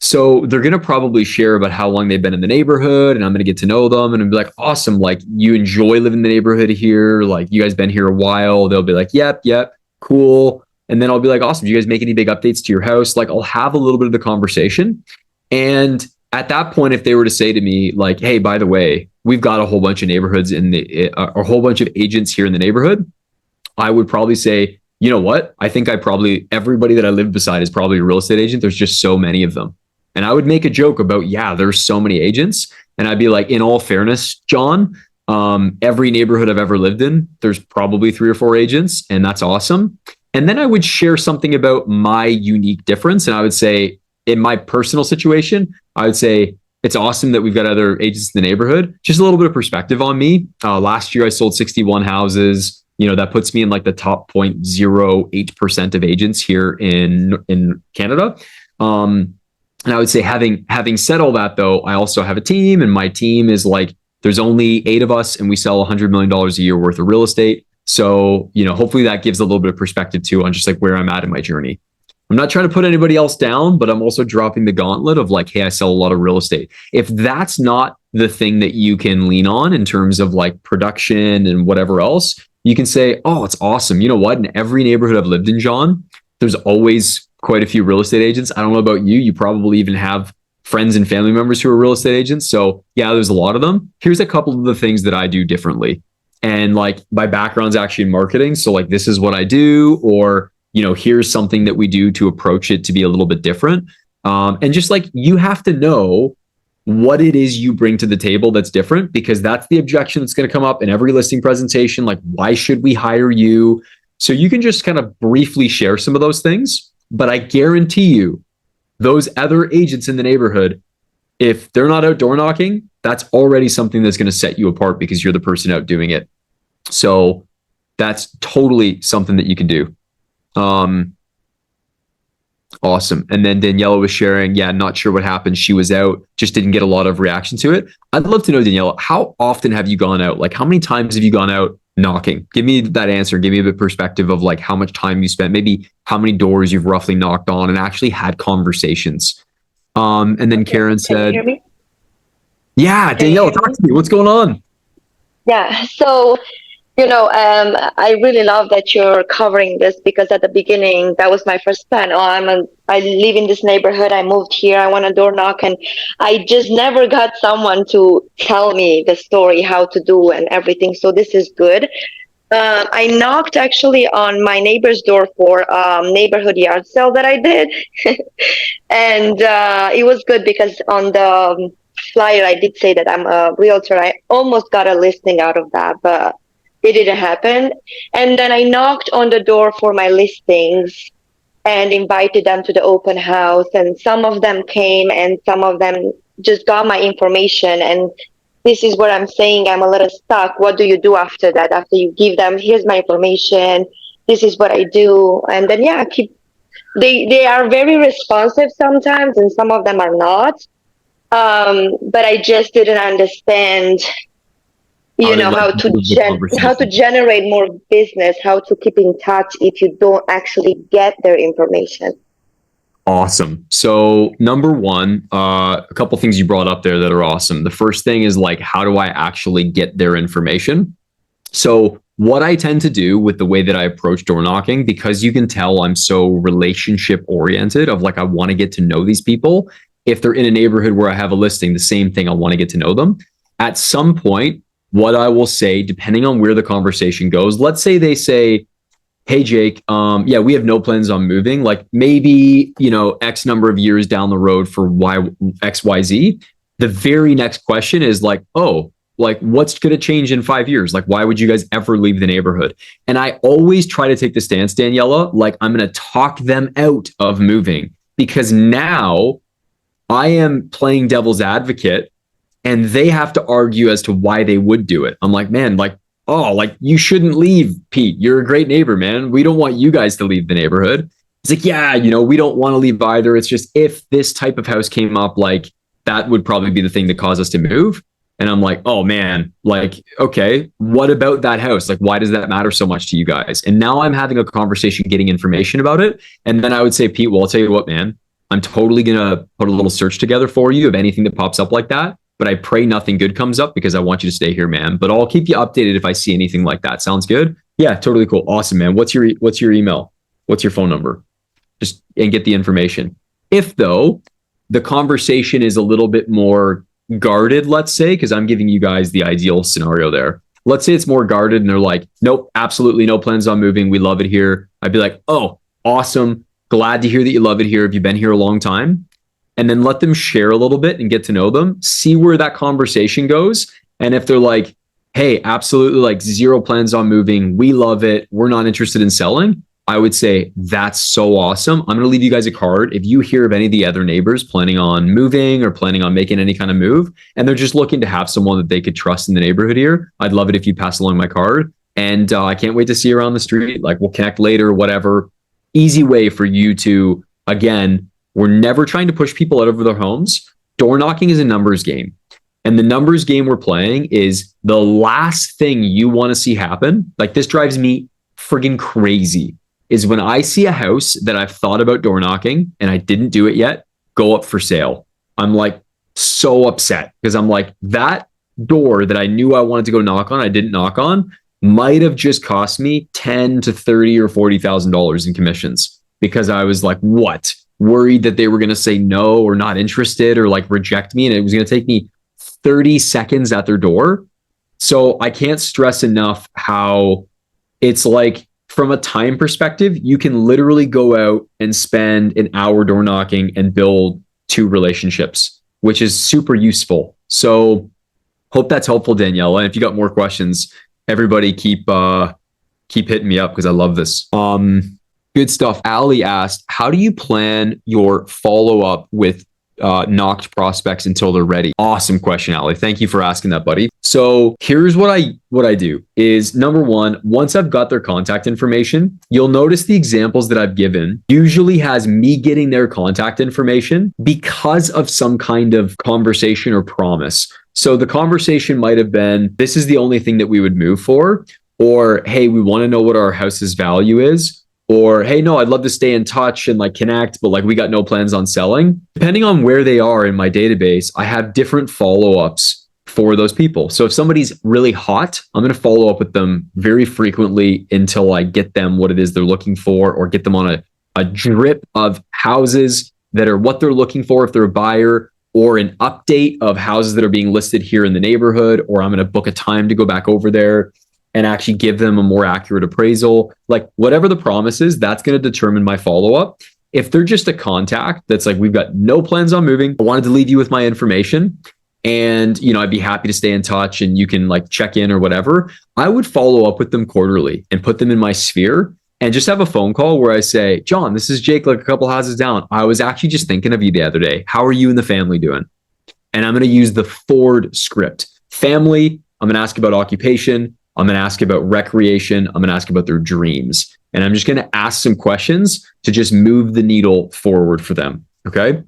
So they're going to probably share about how long they've been in the neighborhood, and I'm going to get to know them, and I'll be like, awesome. Like, you enjoy living in the neighborhood here. Like, you guys been here a while. They'll be like, yep, cool. And then I'll be like, awesome. Do you guys make any big updates to your house? Like, I'll have a little bit of the conversation. And at that point, if they were to say to me like, hey, by the way, we've got a whole bunch of neighborhoods a whole bunch of agents here in the neighborhood, I would probably say, you know what? I think everybody that I live beside is probably a real estate agent. There's just so many of them. And I would make a joke about, yeah, there's so many agents. And I'd be like, in all fairness, John, every neighborhood I've ever lived in, there's probably 3 or 4 agents, and that's awesome. And then I would share something about my unique difference. And I would say, in my personal situation, I would say, it's awesome that we've got other agents in the neighborhood. Just a little bit of perspective on me. Last year, I sold 61 houses. That puts me in like the top 0.08% of agents here in Canada. And I would say, having said all that, though, I also have a team, and my team is like, there's only 8 of us, and we sell $100 million a year worth of real estate. So, hopefully that gives a little bit of perspective too on just like where I'm at in my journey. I'm not trying to put anybody else down, but I'm also dropping the gauntlet of like, hey, I sell a lot of real estate. If that's not the thing that you can lean on in terms of like production and whatever else, you can say, oh, it's awesome. You know what? In every neighborhood I've lived in, John, there's always quite a few real estate agents. I don't know about you. You probably even have friends and family members who are real estate agents. So yeah, there's a lot of them. Here's a couple of the things that I do differently. And like, my background's actually in marketing. So like, this is what I do, or, here's something that we do to approach it to be a little bit different. And just like, you have to know what it is you bring to the table that's different, because that's the objection that's going to come up in every listing presentation. Like, why should we hire you? So you can just kind of briefly share some of those things, but I guarantee you, those other agents in the neighborhood, if they're not out door knocking, that's already something that's going to set you apart because you're the person out doing it. So that's totally something that you can do. Awesome. And then Daniela was sharing, yeah, not sure what happened. She was out, just didn't get a lot of reaction to it. I'd love to know, Daniela, how often have you gone out? Like, how many times have you gone out knocking? Give me that answer. Give me a bit of perspective of like how much time you spent, maybe how many doors you've roughly knocked on and actually had conversations. And then Karen said, can you hear me? Yeah, Daniela, talk to me. What's going on? Yeah. So, I really love that you're covering this, because at the beginning, that was my first plan. I live in this neighborhood. I moved here. I want a door knock. And I just never got someone to tell me the story, how to do and everything. So this is good. I knocked actually on my neighbor's door for neighborhood yard sale that I did, and it was good because on the flyer I did say that I'm a realtor. I almost got a listing out of that, but it didn't happen. And then I knocked on the door for my listings and invited them to the open house, and some of them came and some of them just got my information. And this is where I'm saying I'm a little stuck. What do you do after that? After you give them, here's my information, this is what I do, and then yeah, keep. They are very responsive sometimes, and some of them are not. But I just didn't understand, How to like how move the how to conversation. generate more business, how to keep in touch if you don't actually get their information. Awesome. So number one, a couple things you brought up there that are awesome. The first thing is like, how do I actually get their information? So what I tend to do with the way that I approach door knocking, because you can tell I'm so relationship oriented of like, I want to get to know these people. If they're in a neighborhood where I have a listing, the same thing, I want to get to know them. At some point, what I will say, depending on where the conversation goes, let's say they say, hey Jake, yeah, we have no plans on moving, like maybe X number of years down the road for XYZ. The very next question is like, oh, like what's going to change in 5 years? Like, why would you guys ever leave the neighborhood? And I always try to take the stance, Daniela, like I'm going to talk them out of moving, because now I am playing devil's advocate and they have to argue as to why they would do it. I'm like, man, like, oh, like you shouldn't leave, Pete. You're a great neighbor, man. We don't want you guys to leave the neighborhood. It's like, yeah, we don't want to leave either. It's just if this type of house came up, like that would probably be the thing that caused us to move. And I'm like, oh man, like, okay, what about that house? Like, why does that matter so much to you guys? And now I'm having a conversation, getting information about it. And then I would say, Pete, well, I'll tell you what, man, I'm totally going to put a little search together for you of anything that pops up like that. But I pray nothing good comes up because I want you to stay here, man. But I'll keep you updated if I see anything like that. Sounds good? Yeah, totally cool. Awesome, man. What's your email? What's your phone number? Just and get the information. If though the conversation is a little bit more guarded, let's say, because I'm giving you guys the ideal scenario there. Let's say it's more guarded and they're like, nope, absolutely no plans on moving. We love it here. I'd be like, oh, awesome. Glad to hear that you love it here. Have you been here a long time? And then let them share a little bit and get to know them, see where that conversation goes. And if they're like, hey, absolutely, like zero plans on moving, we love it, we're not interested in selling, I would say, that's so awesome. I'm going to leave you guys a card. If you hear of any of the other neighbors planning on moving or planning on making any kind of move, and they're just looking to have someone that they could trust in the neighborhood here, I'd love it if you pass along my card. And I can't wait to see you around the street. Like we'll connect later, whatever. Easy way for you to, again, we're never trying to push people out of their homes. Door knocking is a numbers game. And the numbers game we're playing is the last thing you want to see happen. Like this drives me friggin' crazy is when I see a house that I've thought about door knocking and I didn't do it yet, go up for sale. I'm like so upset because I'm like, that door that I knew I wanted to go knock on, I didn't knock on, might have just cost me 10 to 30 or $40,000 in commissions because I was like, what? Worried that they were going to say no or not interested or like reject me. And it was going to take me 30 seconds at their door. So I can't stress enough how it's like from a time perspective, you can literally go out and spend an hour door knocking and build 2 relationships, which is super useful. So hope that's helpful, Daniela. And if you got more questions, everybody keep hitting me up because I love this. Good stuff. Ali asked, how do you plan your follow-up with knocked prospects until they're ready? Awesome question, Ali. Thank you for asking that, buddy. So here's what I do is number one, once I've got their contact information, you'll notice the examples that I've given usually has me getting their contact information because of some kind of conversation or promise. So the conversation might have been, this is the only thing that we would move for, or, hey, we want to know what our house's value is. Or, hey, no, I'd love to stay in touch and like connect, but like we got no plans on selling. Depending on where they are in my database, I have different follow-ups for those people. So if somebody's really hot, I'm going to follow up with them very frequently until I get them what it is they're looking for or get them on a drip of houses that are what they're looking for if they're a buyer, or an update of houses that are being listed here in the neighborhood, or I'm going to book a time to go back over there. and actually give them a more accurate appraisal. Like whatever the promise is, that's going to determine my follow-up. If they're just a contact that's like, we've got no plans on moving, I wanted to leave you with my information, and I'd be happy to stay in touch and you can like check in or whatever, I would follow up with them quarterly and put them in my sphere and just have a phone call where I say, John, this is Jake, like a couple houses down. I was actually just thinking of you the other day. How are you and the family doing? And I'm going to use the Ford script. Family, I'm going to ask about occupation. I'm going to ask about recreation. I'm going to ask about their dreams. And I'm just going to ask some questions to just move the needle forward for them. Okay.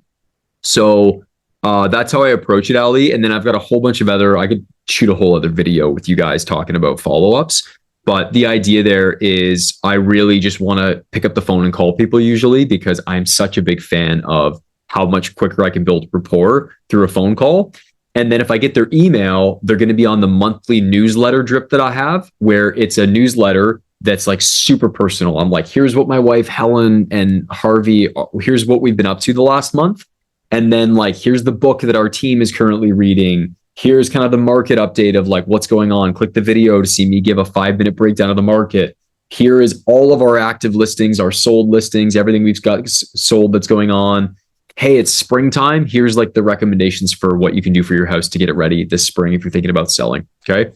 So that's how I approach it, Ali. And then I've got a whole bunch of I could shoot a whole other video with you guys talking about follow-ups. But the idea there is I really just want to pick up the phone and call people usually, because I'm such a big fan of how much quicker I can build rapport through a phone call. And then if I get their email, they're going to be on the monthly newsletter drip that I have, where it's a newsletter that's like super personal. I'm like, here's what my wife, Helen, and Harvey, here's what we've been up to the last month. And then like, here's the book that our team is currently reading. Here's kind of the market update of like what's going on. Click the video to see me give a 5-minute breakdown of the market. Here is all of our active listings, our sold listings, everything we've got sold that's going on. Hey, it's springtime. Here's like the recommendations for what you can do for your house to get it ready this spring if you're thinking about selling. Okay.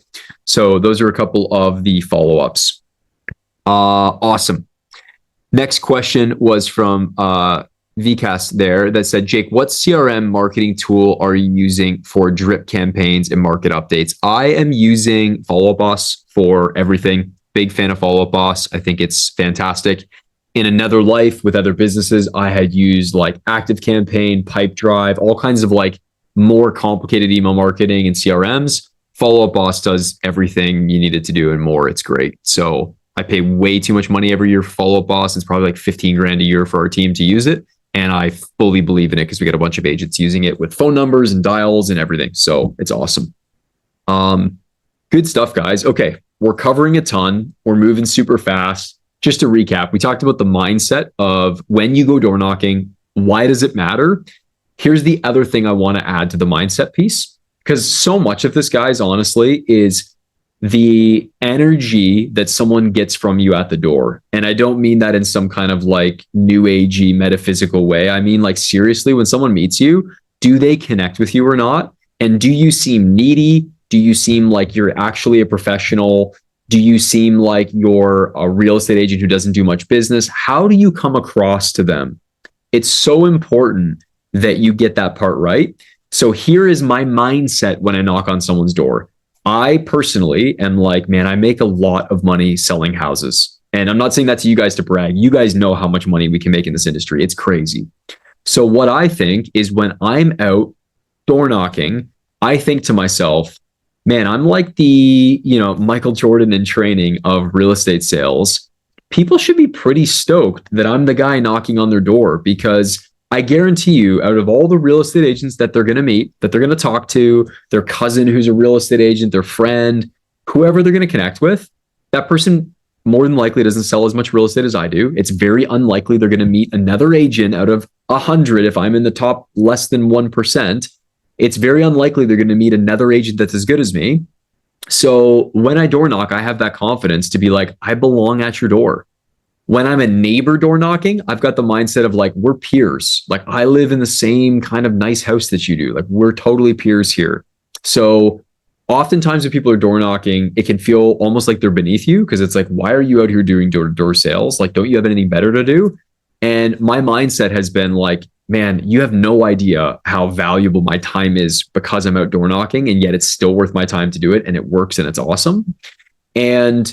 So those are a couple of the follow-ups. Awesome. Next question was from VCast there that said, Jake, what CRM marketing tool are you using for drip campaigns and market updates? I am using Follow Up Boss for everything. Big fan of Follow Up Boss. I think it's fantastic. In another life with other businesses, I had used like Active Campaign, Pipe Drive, all kinds of like more complicated email marketing and CRMs. Follow Up Boss does everything you need it to do and more. It's great. So I pay way too much money every year for Follow Up Boss. It's probably like 15 grand a year for our team to use it. And I fully believe in it because we got a bunch of agents using it with phone numbers and dials and everything. So it's awesome. Good stuff, guys. Okay. We're covering a ton. We're moving super fast. Just to recap, we talked about the mindset of when you go door knocking, why does it matter? Here's the other thing I want to add to the mindset piece, because so much of this, guys, honestly, is the energy that someone gets from you at the door. And I don't mean that in some kind of like new agey metaphysical way. I mean, like seriously, when someone meets you, do they connect with you or not? And do you seem needy? Do you seem like you're actually a professional? Do you seem like you're a real estate agent who doesn't do much business? How do you come across to them? It's so important that you get that part right. So here is my mindset when I knock on someone's door. I personally am like, man, I make a lot of money selling houses. And I'm not saying that to you guys to brag. You guys know how much money we can make in this industry. It's crazy. So what I think is when I'm out door knocking, I think to myself, man, I'm like the, Michael Jordan in training of real estate sales. People should be pretty stoked that I'm the guy knocking on their door, because I guarantee you, out of all the real estate agents that they're going to meet, that they're going to talk to, their cousin who's a real estate agent, their friend, whoever they're going to connect with, that person more than likely doesn't sell as much real estate as I do. It's very unlikely they're going to meet another agent out of 100 if I'm in the top less than 1%. It's very unlikely they're going to meet another agent that's as good as me. So when I door knock, I have that confidence to be like, I belong at your door. When I'm a neighbor door knocking, I've got the mindset of like, we're peers. Like I live in the same kind of nice house that you do. Like we're totally peers here. So oftentimes when people are door knocking, it can feel almost like they're beneath you, because it's like, why are you out here doing door-to-door sales? Like, don't you have anything better to do? And my mindset has been like, man, you have no idea how valuable my time is because I'm out door knocking, and yet it's still worth my time to do it, and it works and it's awesome. And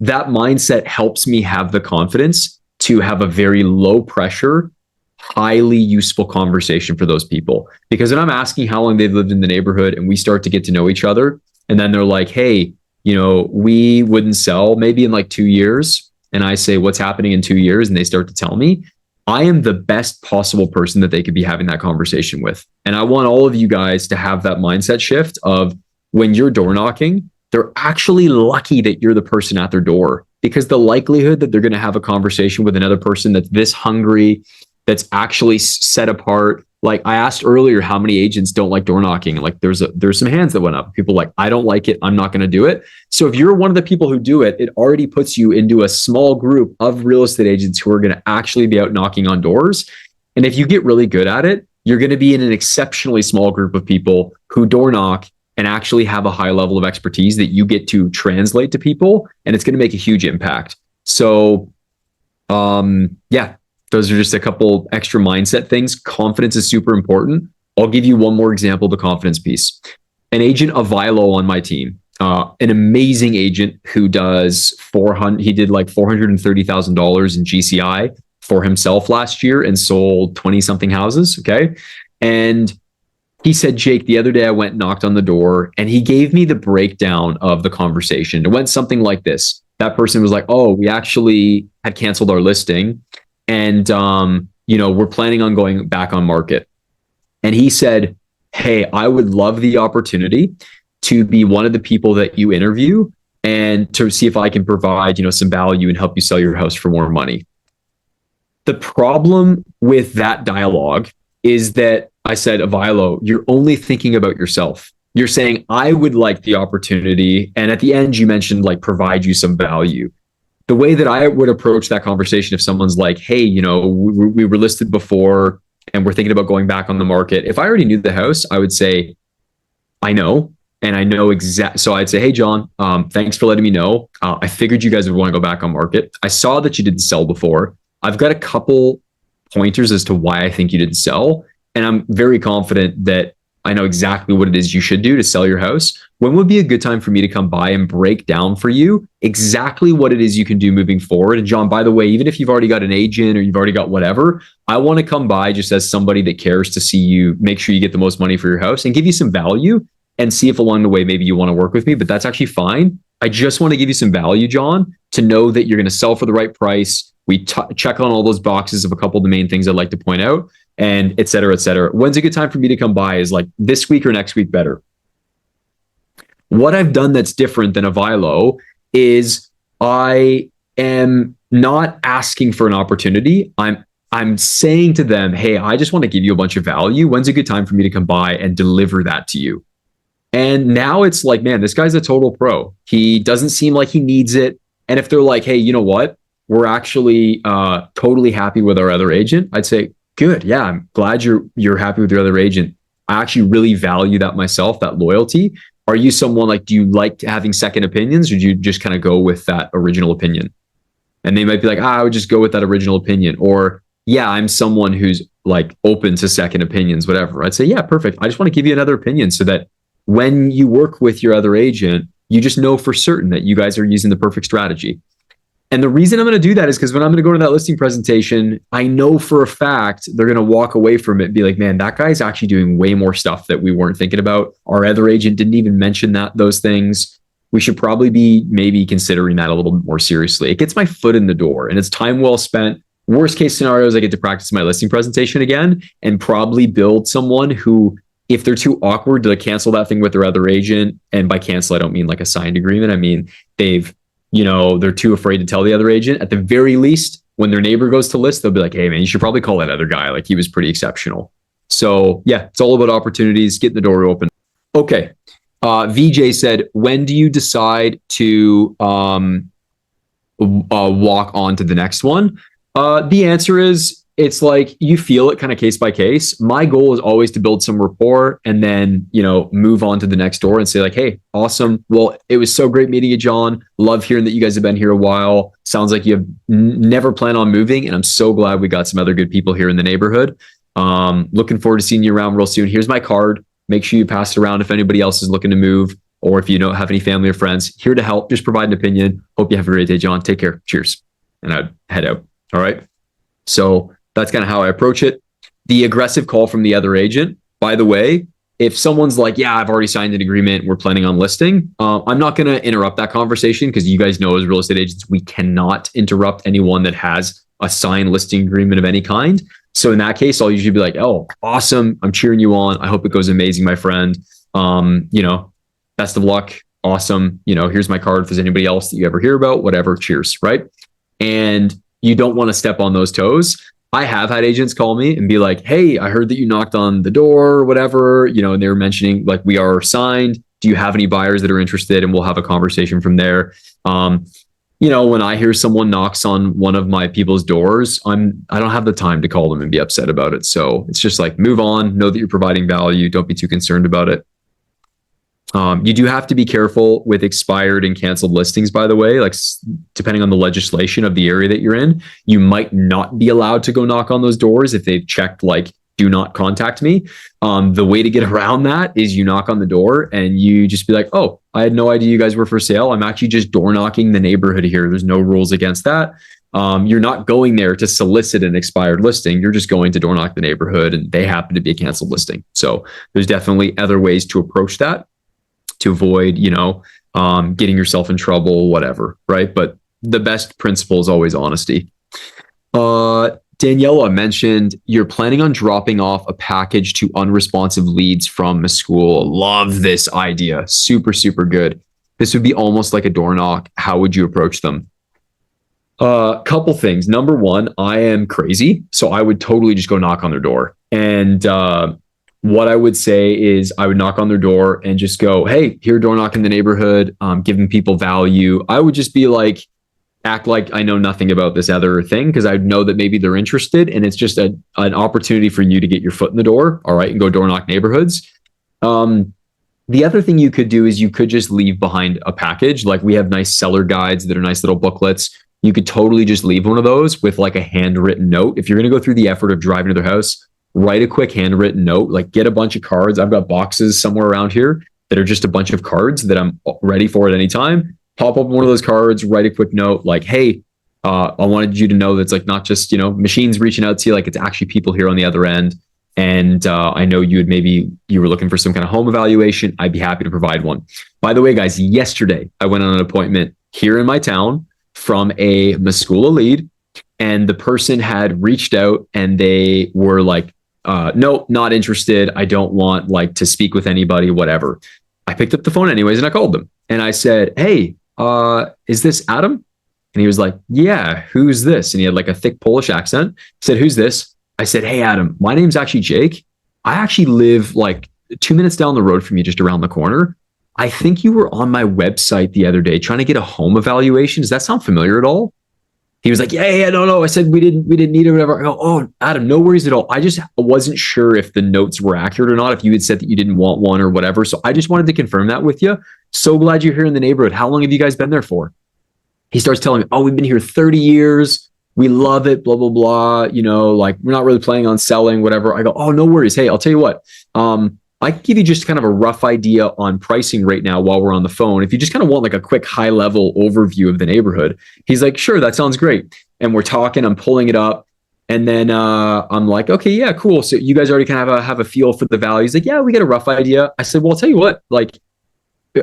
that mindset helps me have the confidence to have a very low pressure, highly useful conversation for those people. Because when I'm asking how long they've lived in the neighborhood and we start to get to know each other, and then they're like, hey, we wouldn't sell maybe in like 2 years. And I say, what's happening in 2 years? And they start to tell me, I am the best possible person that they could be having that conversation with. And I want all of you guys to have that mindset shift of when you're door knocking, they're actually lucky that you're the person at their door, because the likelihood that they're going to have a conversation with another person that's this hungry, that's actually set apart, Like I asked earlier, how many agents don't like door knocking? Like there's some hands that went up. People like, I don't like it. I'm not going to do it. So if you're one of the people who do it, it already puts you into a small group of real estate agents who are going to actually be out knocking on doors. And if you get really good at it, you're going to be in an exceptionally small group of people who door knock and actually have a high level of expertise that you get to translate to people. And it's going to make a huge impact. So, yeah, those are just a couple extra mindset things. Confidence is super important. I'll give you one more example of the confidence piece. An agent of Vilo on my team, an amazing agent who does he did like $430,000 in GCI for himself last year and sold 20 something houses. Okay. And he said, Jake, the other day I went and knocked on the door and he gave me the breakdown of the conversation. It went something like this. That person was like, oh, we actually had canceled our listing and, we're planning on going back on market. And he said, hey, I would love the opportunity to be one of the people that you interview and to see if I can provide, some value and help you sell your house for more money. The problem with that dialogue is that I said, Avilo, you're only thinking about yourself. You're saying, I would like the opportunity. And at the end, you mentioned like provide you some value. The way that I would approach that conversation, if someone's like, hey, we were listed before and we're thinking about going back on the market. If I already knew the house, I would say, I know. And I know So I'd say, hey, John, thanks for letting me know. I figured you guys would want to go back on market. I saw that you didn't sell before. I've got a couple pointers as to why I think you didn't sell. And I'm very confident that I know exactly what it is you should do to sell your house. When would be a good time for me to come by and break down for you exactly what it is you can do moving forward? And John, by the way, even if you've already got an agent or you've already got whatever, I want to come by just as somebody that cares to see you, make sure you get the most money for your house and give you some value and see if along the way, maybe you want to work with me, but that's actually fine. I just want to give you some value, John, to know that you're going to sell for the right price. We check on all those boxes of a couple of the main things I'd like to point out, and et cetera, et cetera. When's a good time for me to come by is like this week or next week better. What I've done that's different than a Vilo is I am not asking for an opportunity. I'm saying to them, hey, I just want to give you a bunch of value. When's a good time for me to come by and deliver that to you? And now it's like, man, this guy's a total pro. He doesn't seem like he needs it. And if they're like, hey, you know what? We're actually totally happy with our other agent, I'd say, good. Yeah, I'm glad you're happy with your other agent. I actually really value that myself, that loyalty. Are you someone like, do you like having second opinions, or do you just kind of go with that original opinion? And they might be like, I would just go with that original opinion. Or, yeah, I'm someone who's like open to second opinions, whatever. I'd say, yeah, perfect. I just want to give you another opinion so that when you work with your other agent, you just know for certain that you guys are using the perfect strategy. And the reason I'm going to do that is because when I'm going to go to that listing presentation, I know for a fact they're going to walk away from it and be like, man, that guy's actually doing way more stuff that we weren't thinking about. Our other agent didn't even mention those things. We should probably be maybe considering that a little bit more seriously. It gets my foot in the door and it's time well spent. Worst case scenarios, I get to practice my listing presentation again and probably build someone who, if they're too awkward to cancel that thing with their other agent, and by cancel, I don't mean like a signed agreement. I mean, they're too afraid to tell the other agent. At the very least, when their neighbor goes to list, they'll be like, hey man, you should probably call that other guy. Like he was pretty exceptional. So yeah, it's all about opportunities, getting the door open. Okay. VJ said, when do you decide to walk on to the next one? The answer is, it's like you feel it kind of case by case. My goal is always to build some rapport and then, move on to the next door and say like, hey, awesome. Well, it was so great meeting you, John. Love hearing that you guys have been here a while. Sounds like you have never planned on moving. And I'm so glad we got some other good people here in the neighborhood. Looking forward to seeing you around real soon. Here's my card. Make sure you pass it around if anybody else is looking to move, or if you don't have any family or friends. Here to help, just provide an opinion. Hope you have a great day, John. Take care. Cheers. And I'd head out. All right. So that's kind of how I approach it. The aggressive call from the other agent, by the way, if someone's like, yeah, I've already signed an agreement, we're planning on listing, I'm not going to interrupt that conversation, because you guys know as real estate agents, we cannot interrupt anyone that has a signed listing agreement of any kind. So in that case, I'll usually be like, oh, awesome. I'm cheering you on. I hope it goes amazing, my friend. Best of luck. Awesome. Here's my card if there's anybody else that you ever hear about, whatever. Cheers. Right. And you don't want to step on those toes. I have had agents call me and be like, hey, I heard that you knocked on the door or whatever, and they were mentioning like we are signed. Do you have any buyers that are interested? And we'll have a conversation from there. Um, when I hear someone knocks on one of my people's doors, I don't have the time to call them and be upset about it. So it's just like move on, know that you're providing value. Don't be too concerned about it. You do have to be careful with expired and canceled listings, by the way. Like, depending on the legislation of the area that you're in, you might not be allowed to go knock on those doors if they've checked, like, do not contact me. The way to get around that is you knock on the door and you just be like, oh, I had no idea you guys were for sale. I'm actually just door knocking the neighborhood here. There's no rules against that. You're not going there to solicit an expired listing. You're just going to door knock the neighborhood and they happen to be a canceled listing. So there's definitely other ways to approach that to avoid, getting yourself in trouble, whatever, right? But the best principle is always honesty. Daniela mentioned you're planning on dropping off a package to unresponsive leads from Meskula. Love this idea. Super, super good. This would be almost like a door knock. How would you approach them? Couple things. Number one, I am crazy, so I would totally just go knock on their door. And what I would say is I would knock on their door and just go, hey, here, door knock in the neighborhood, giving people value. I would just be like, act like I know nothing about this other thing because I know that maybe they're interested and it's just an opportunity for you to get your foot in the door, all right, and go door knock neighborhoods. The other thing you could do is you could just leave behind a package. Like we have nice seller guides that are nice little booklets. You could totally just leave one of those with like a handwritten note. If you're going to go through the effort of driving to their house, write a quick handwritten note, like get a bunch of cards. I've got boxes somewhere around here that are just a bunch of cards that I'm ready for at any time. Pop up one of those cards, write a quick note like, hey, I wanted you to know that's like not just, machines reaching out to you, like it's actually people here on the other end. And I know you were looking for some kind of home evaluation. I'd be happy to provide one. By the way, guys, yesterday I went on an appointment here in my town from a Meskula lead, and the person had reached out and they were like, no, not interested. I don't want like to speak with anybody, whatever. I picked up the phone anyways and I called them and I said, hey, is this Adam? And he was like, yeah, who's this? And he had like a thick Polish accent. He said, who's this? I said, hey, Adam, my name's actually Jake. I actually live like 2 minutes down the road from you, just around the corner. I think you were on my website the other day trying to get a home evaluation. Does that sound familiar at all? He was like, yeah, no. I said, we didn't need it or whatever. I go, oh, Adam, no worries at all. I just wasn't sure if the notes were accurate or not, if you had said that you didn't want one or whatever. So I just wanted to confirm that with you. So glad you're here in the neighborhood. How long have you guys been there for? He starts telling me, oh, we've been here 30 years. We love it, blah, blah, blah. Like we're not really planning on selling, whatever. I go, oh, no worries. Hey, I'll tell you what. I can give you just kind of a rough idea on pricing right now while we're on the phone. If you just kind of want like a quick high level overview of the neighborhood, he's like, sure, that sounds great. And we're talking, I'm pulling it up. And then I'm like, okay, yeah, cool. So you guys already kind of have a feel for the value. He's like, yeah, we get a rough idea. I said, well, I'll tell you what, like,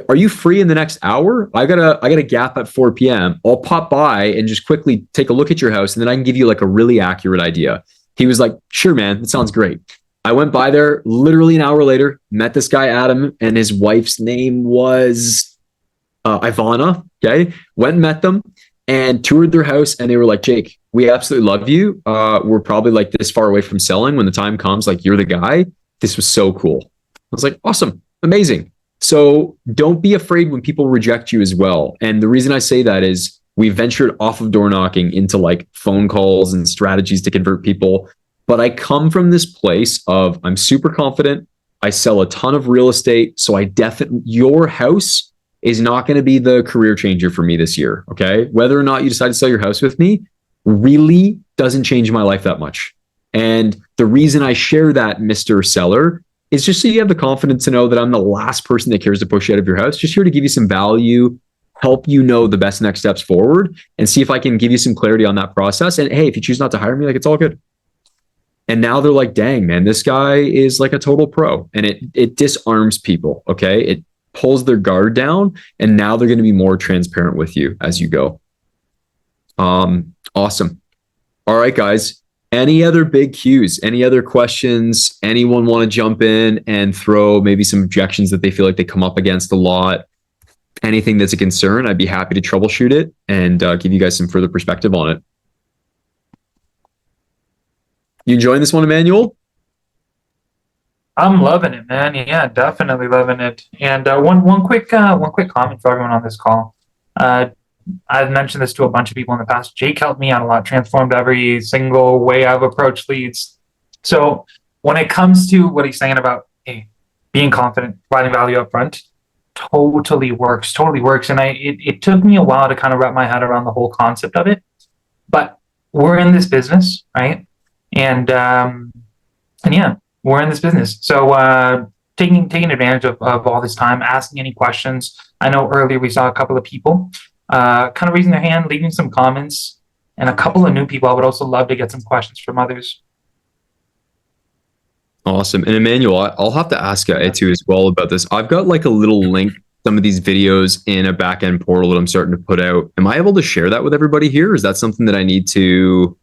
are you free in the next hour? I got a gap at 4 p.m. I'll pop by and just quickly take a look at your house. And then I can give you like a really accurate idea. He was like, sure, man, that sounds great. I went by there literally an hour later, met this guy, Adam, and his wife's name was Ivana. Okay. Went and met them and toured their house. And they were like, Jake, we absolutely love you. We're probably like this far away from selling. When the time comes, like you're the guy. This was so cool. I was like, awesome, amazing. So don't be afraid when people reject you as well. And the reason I say that is we ventured off of door knocking into like phone calls and strategies to convert people. But I come from this place of I'm super confident. I sell a ton of real estate. So your house is not going to be the career changer for me this year. Okay. Whether or not you decide to sell your house with me really doesn't change my life that much. And the reason I share that, Mr. Seller, is just so you have the confidence to know that I'm the last person that cares to push you out of your house. Just here to give you some value, help you know the best next steps forward, and see if I can give you some clarity on that process. And hey, if you choose not to hire me, like it's all good. And now they're like, dang, man, this guy is like a total pro. And it disarms people, okay? It pulls their guard down, and now they're going to be more transparent with you as you go. Awesome. All right, guys. Any other big cues? Any other questions? Anyone want to jump in and throw maybe some objections that they feel like they come up against a lot? Anything that's a concern, I'd be happy to troubleshoot it and give you guys some further perspective on it. You enjoying this one, Emmanuel? I'm loving it, man. Yeah, definitely loving it. And one quick comment for everyone on this call. Uh, I've mentioned this to a bunch of people in the past. Jake helped me out a lot, transformed every single way I've approached leads. So when it comes to what he's saying about hey, being confident, providing value up front, totally works. And it took me a while to kind of wrap my head around the whole concept of it. But we're in this business, right? And and yeah, we're in this business. So taking advantage of all this time, asking any questions. I know earlier we saw a couple of people kind of raising their hand, leaving some comments, and a couple of new people. I would also love to get some questions from others. Awesome. And Emmanuel, I'll have to ask you too as well about this. I've got like a little link, some of these videos in a back end portal that I'm starting to put out. Am I able to share that with everybody here? Or is that something that I need to?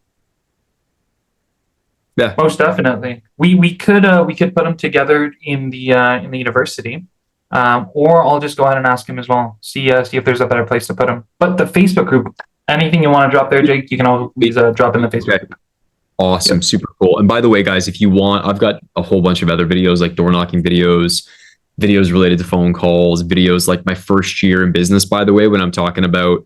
Yeah. Most definitely, we could put them together in the university, or I'll just go ahead and ask him as well. See if there's a better place to put them. But the Facebook group, anything you want to drop there, Jake, you can always drop in the Facebook group. Awesome. Yep. Super cool. And by the way, guys, if you want, I've got a whole bunch of other videos like door knocking videos, videos related to phone calls, videos like my first year in business. By the way, when I'm talking about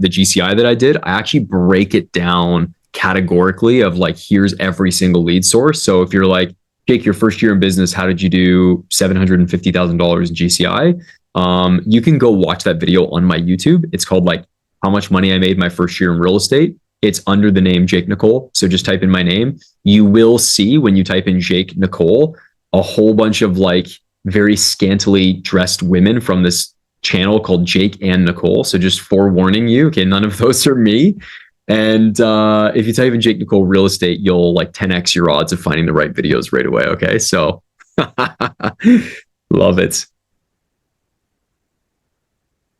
the GCI that I did, I actually break it down categorically of like, here's every single lead source. So if you're like, Jake, your first year in business, how did you do $750,000 in GCI? You can go watch that video on my YouTube. It's called like how much money I made my first year in real estate. It's under the name Jake Nicole. So just type in my name. You will see when you type in Jake Nicole, a whole bunch of like very scantily dressed women from this channel called Jake and Nicole. So just forewarning you, okay, none of those are me. And if you type in Jake Nicole real estate, you'll like 10x your odds of finding the right videos right away. Okay. So love it.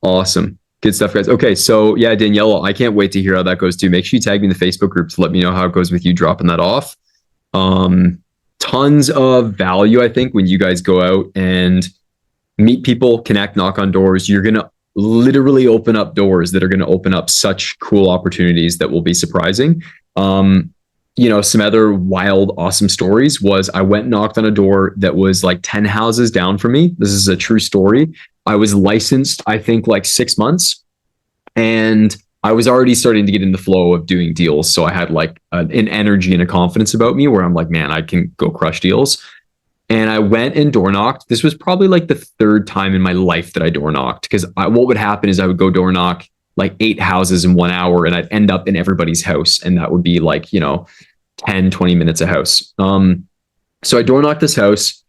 Awesome. Good stuff, guys. Okay, so yeah, Daniela, I can't wait to hear how that goes too. Make sure you tag me in the Facebook group to let me know how it goes with you dropping that off. Tons of value, I think, when you guys go out and meet people, connect, knock on doors. You're going to literally open up doors that are going to open up such cool opportunities that will be surprising. Some other wild, awesome stories was I went and knocked on a door that was like 10 houses down from me. This is a true story. I was licensed, I think, like 6 months, and I was already starting to get in the flow of doing deals. So I had like an energy and a confidence about me where I'm like, man, I can go crush deals. And I went and door knocked. This was probably like the third time in my life that I door knocked, because what would happen is I would go door knock like 8 houses in 1 hour and I'd end up in everybody's house. And that would be like, 10, 20 minutes a house. So I door knocked this house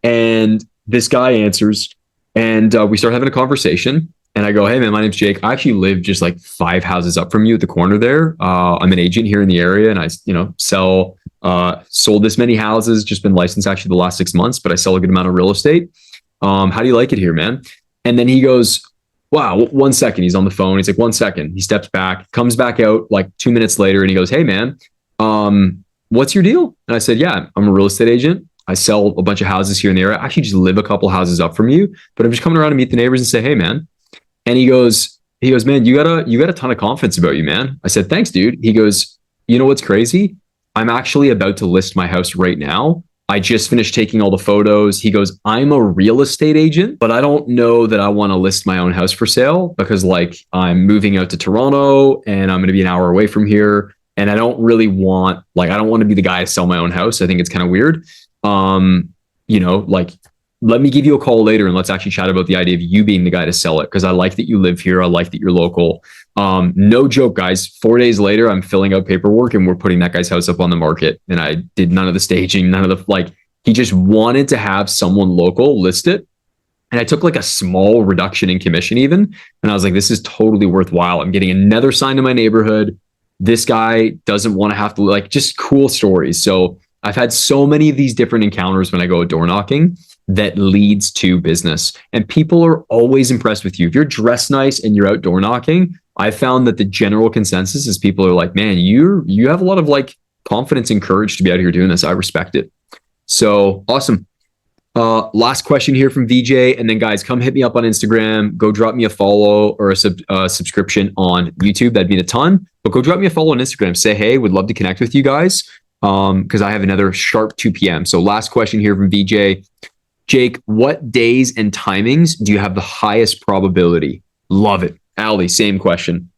and this guy answers. And we start having a conversation and I go, hey man, my name's Jake. I actually live just like 5 houses up from you at the corner there. I'm an agent here in the area and I, sold this many houses, just been licensed actually the last 6 months, but I sell a good amount of real estate. How do you like it here, man? And then he goes, wow, 1 second. He's on the phone. He's like, 1 second. He steps back, comes back out like 2 minutes later and he goes, hey man, what's your deal? And I said, yeah, I'm a real estate agent. I sell a bunch of houses here in the area. I actually just live a couple houses up from you, but I'm just coming around to meet the neighbors and say, hey man. And he goes, man, you got a ton of confidence about you, man. I said, thanks, dude. He goes, you know what's crazy? I'm actually about to list my house right now. I just finished taking all the photos. He goes, I'm a real estate agent, but I don't know that I want to list my own house for sale because like I'm moving out to Toronto and I'm going to be an hour away from here. And I don't really want, I don't want to be the guy to sell my own house. I think it's kind of weird. Let me give you a call later and let's actually chat about the idea of you being the guy to sell it. Cause I like that you live here. I like that you're local. No joke, guys. 4 days later, I'm filling out paperwork and we're putting that guy's house up on the market. And I did none of the staging, none of the, he just wanted to have someone local list it. And I took like a small reduction in commission even. And I was like, this is totally worthwhile. I'm getting another sign to my neighborhood. This guy doesn't want to have to just cool stories. So I've had so many of these different encounters when I go door knocking that leads to business. And people are always impressed with you. If you're dressed nice and you're out door knocking, I found that the general consensus is people are like, man, you have a lot of confidence and courage to be out here doing this. I respect it. So awesome. Last question here from VJ. And then guys, come hit me up on Instagram. Go drop me a follow or a subscription on YouTube. That'd mean a ton. But go drop me a follow on Instagram. Say, hey, would love to connect with you guys. because I have another sharp 2 p.m. So last question here from VJ. Jake, what days and timings do you have the highest probability? Love it. Ali, same question.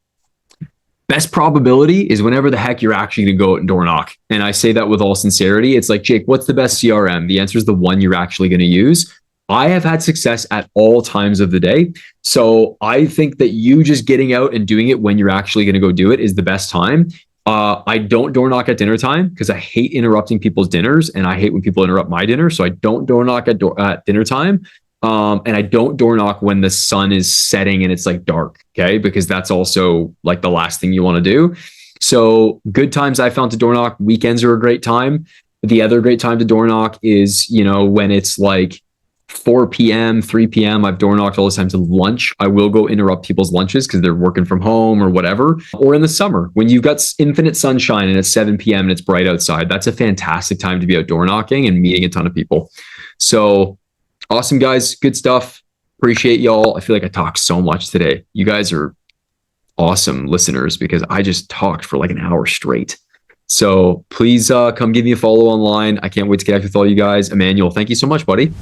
Best probability is whenever the heck you're actually going to go out and door knock. And I say that with all sincerity. It's like, Jake, what's the best CRM? The answer is the one you're actually going to use. I have had success at all times of the day. So I think that you just getting out and doing it when you're actually going to go do it is the best time. I don't door knock at dinner time because I hate interrupting people's dinners and I hate when people interrupt my dinner. So I don't door knock at dinner time. And I don't door knock when the sun is setting and it's like dark. Okay. Because that's also like the last thing you want to do. So good times I found to door knock. Weekends are a great time. The other great time to door knock is, when it's like 4 p.m., 3 p.m. I've door knocked all the time to lunch. I will go interrupt people's lunches because they're working from home or whatever. Or in the summer when you've got infinite sunshine and it's 7 p.m. and it's bright outside. That's a fantastic time to be out door knocking and meeting a ton of people. So awesome, guys. Good stuff. Appreciate y'all. I feel like I talked so much today. You guys are awesome listeners because I just talked for like an hour straight. So please come give me a follow online. I can't wait to connect with all you guys. Emmanuel, thank you so much, buddy.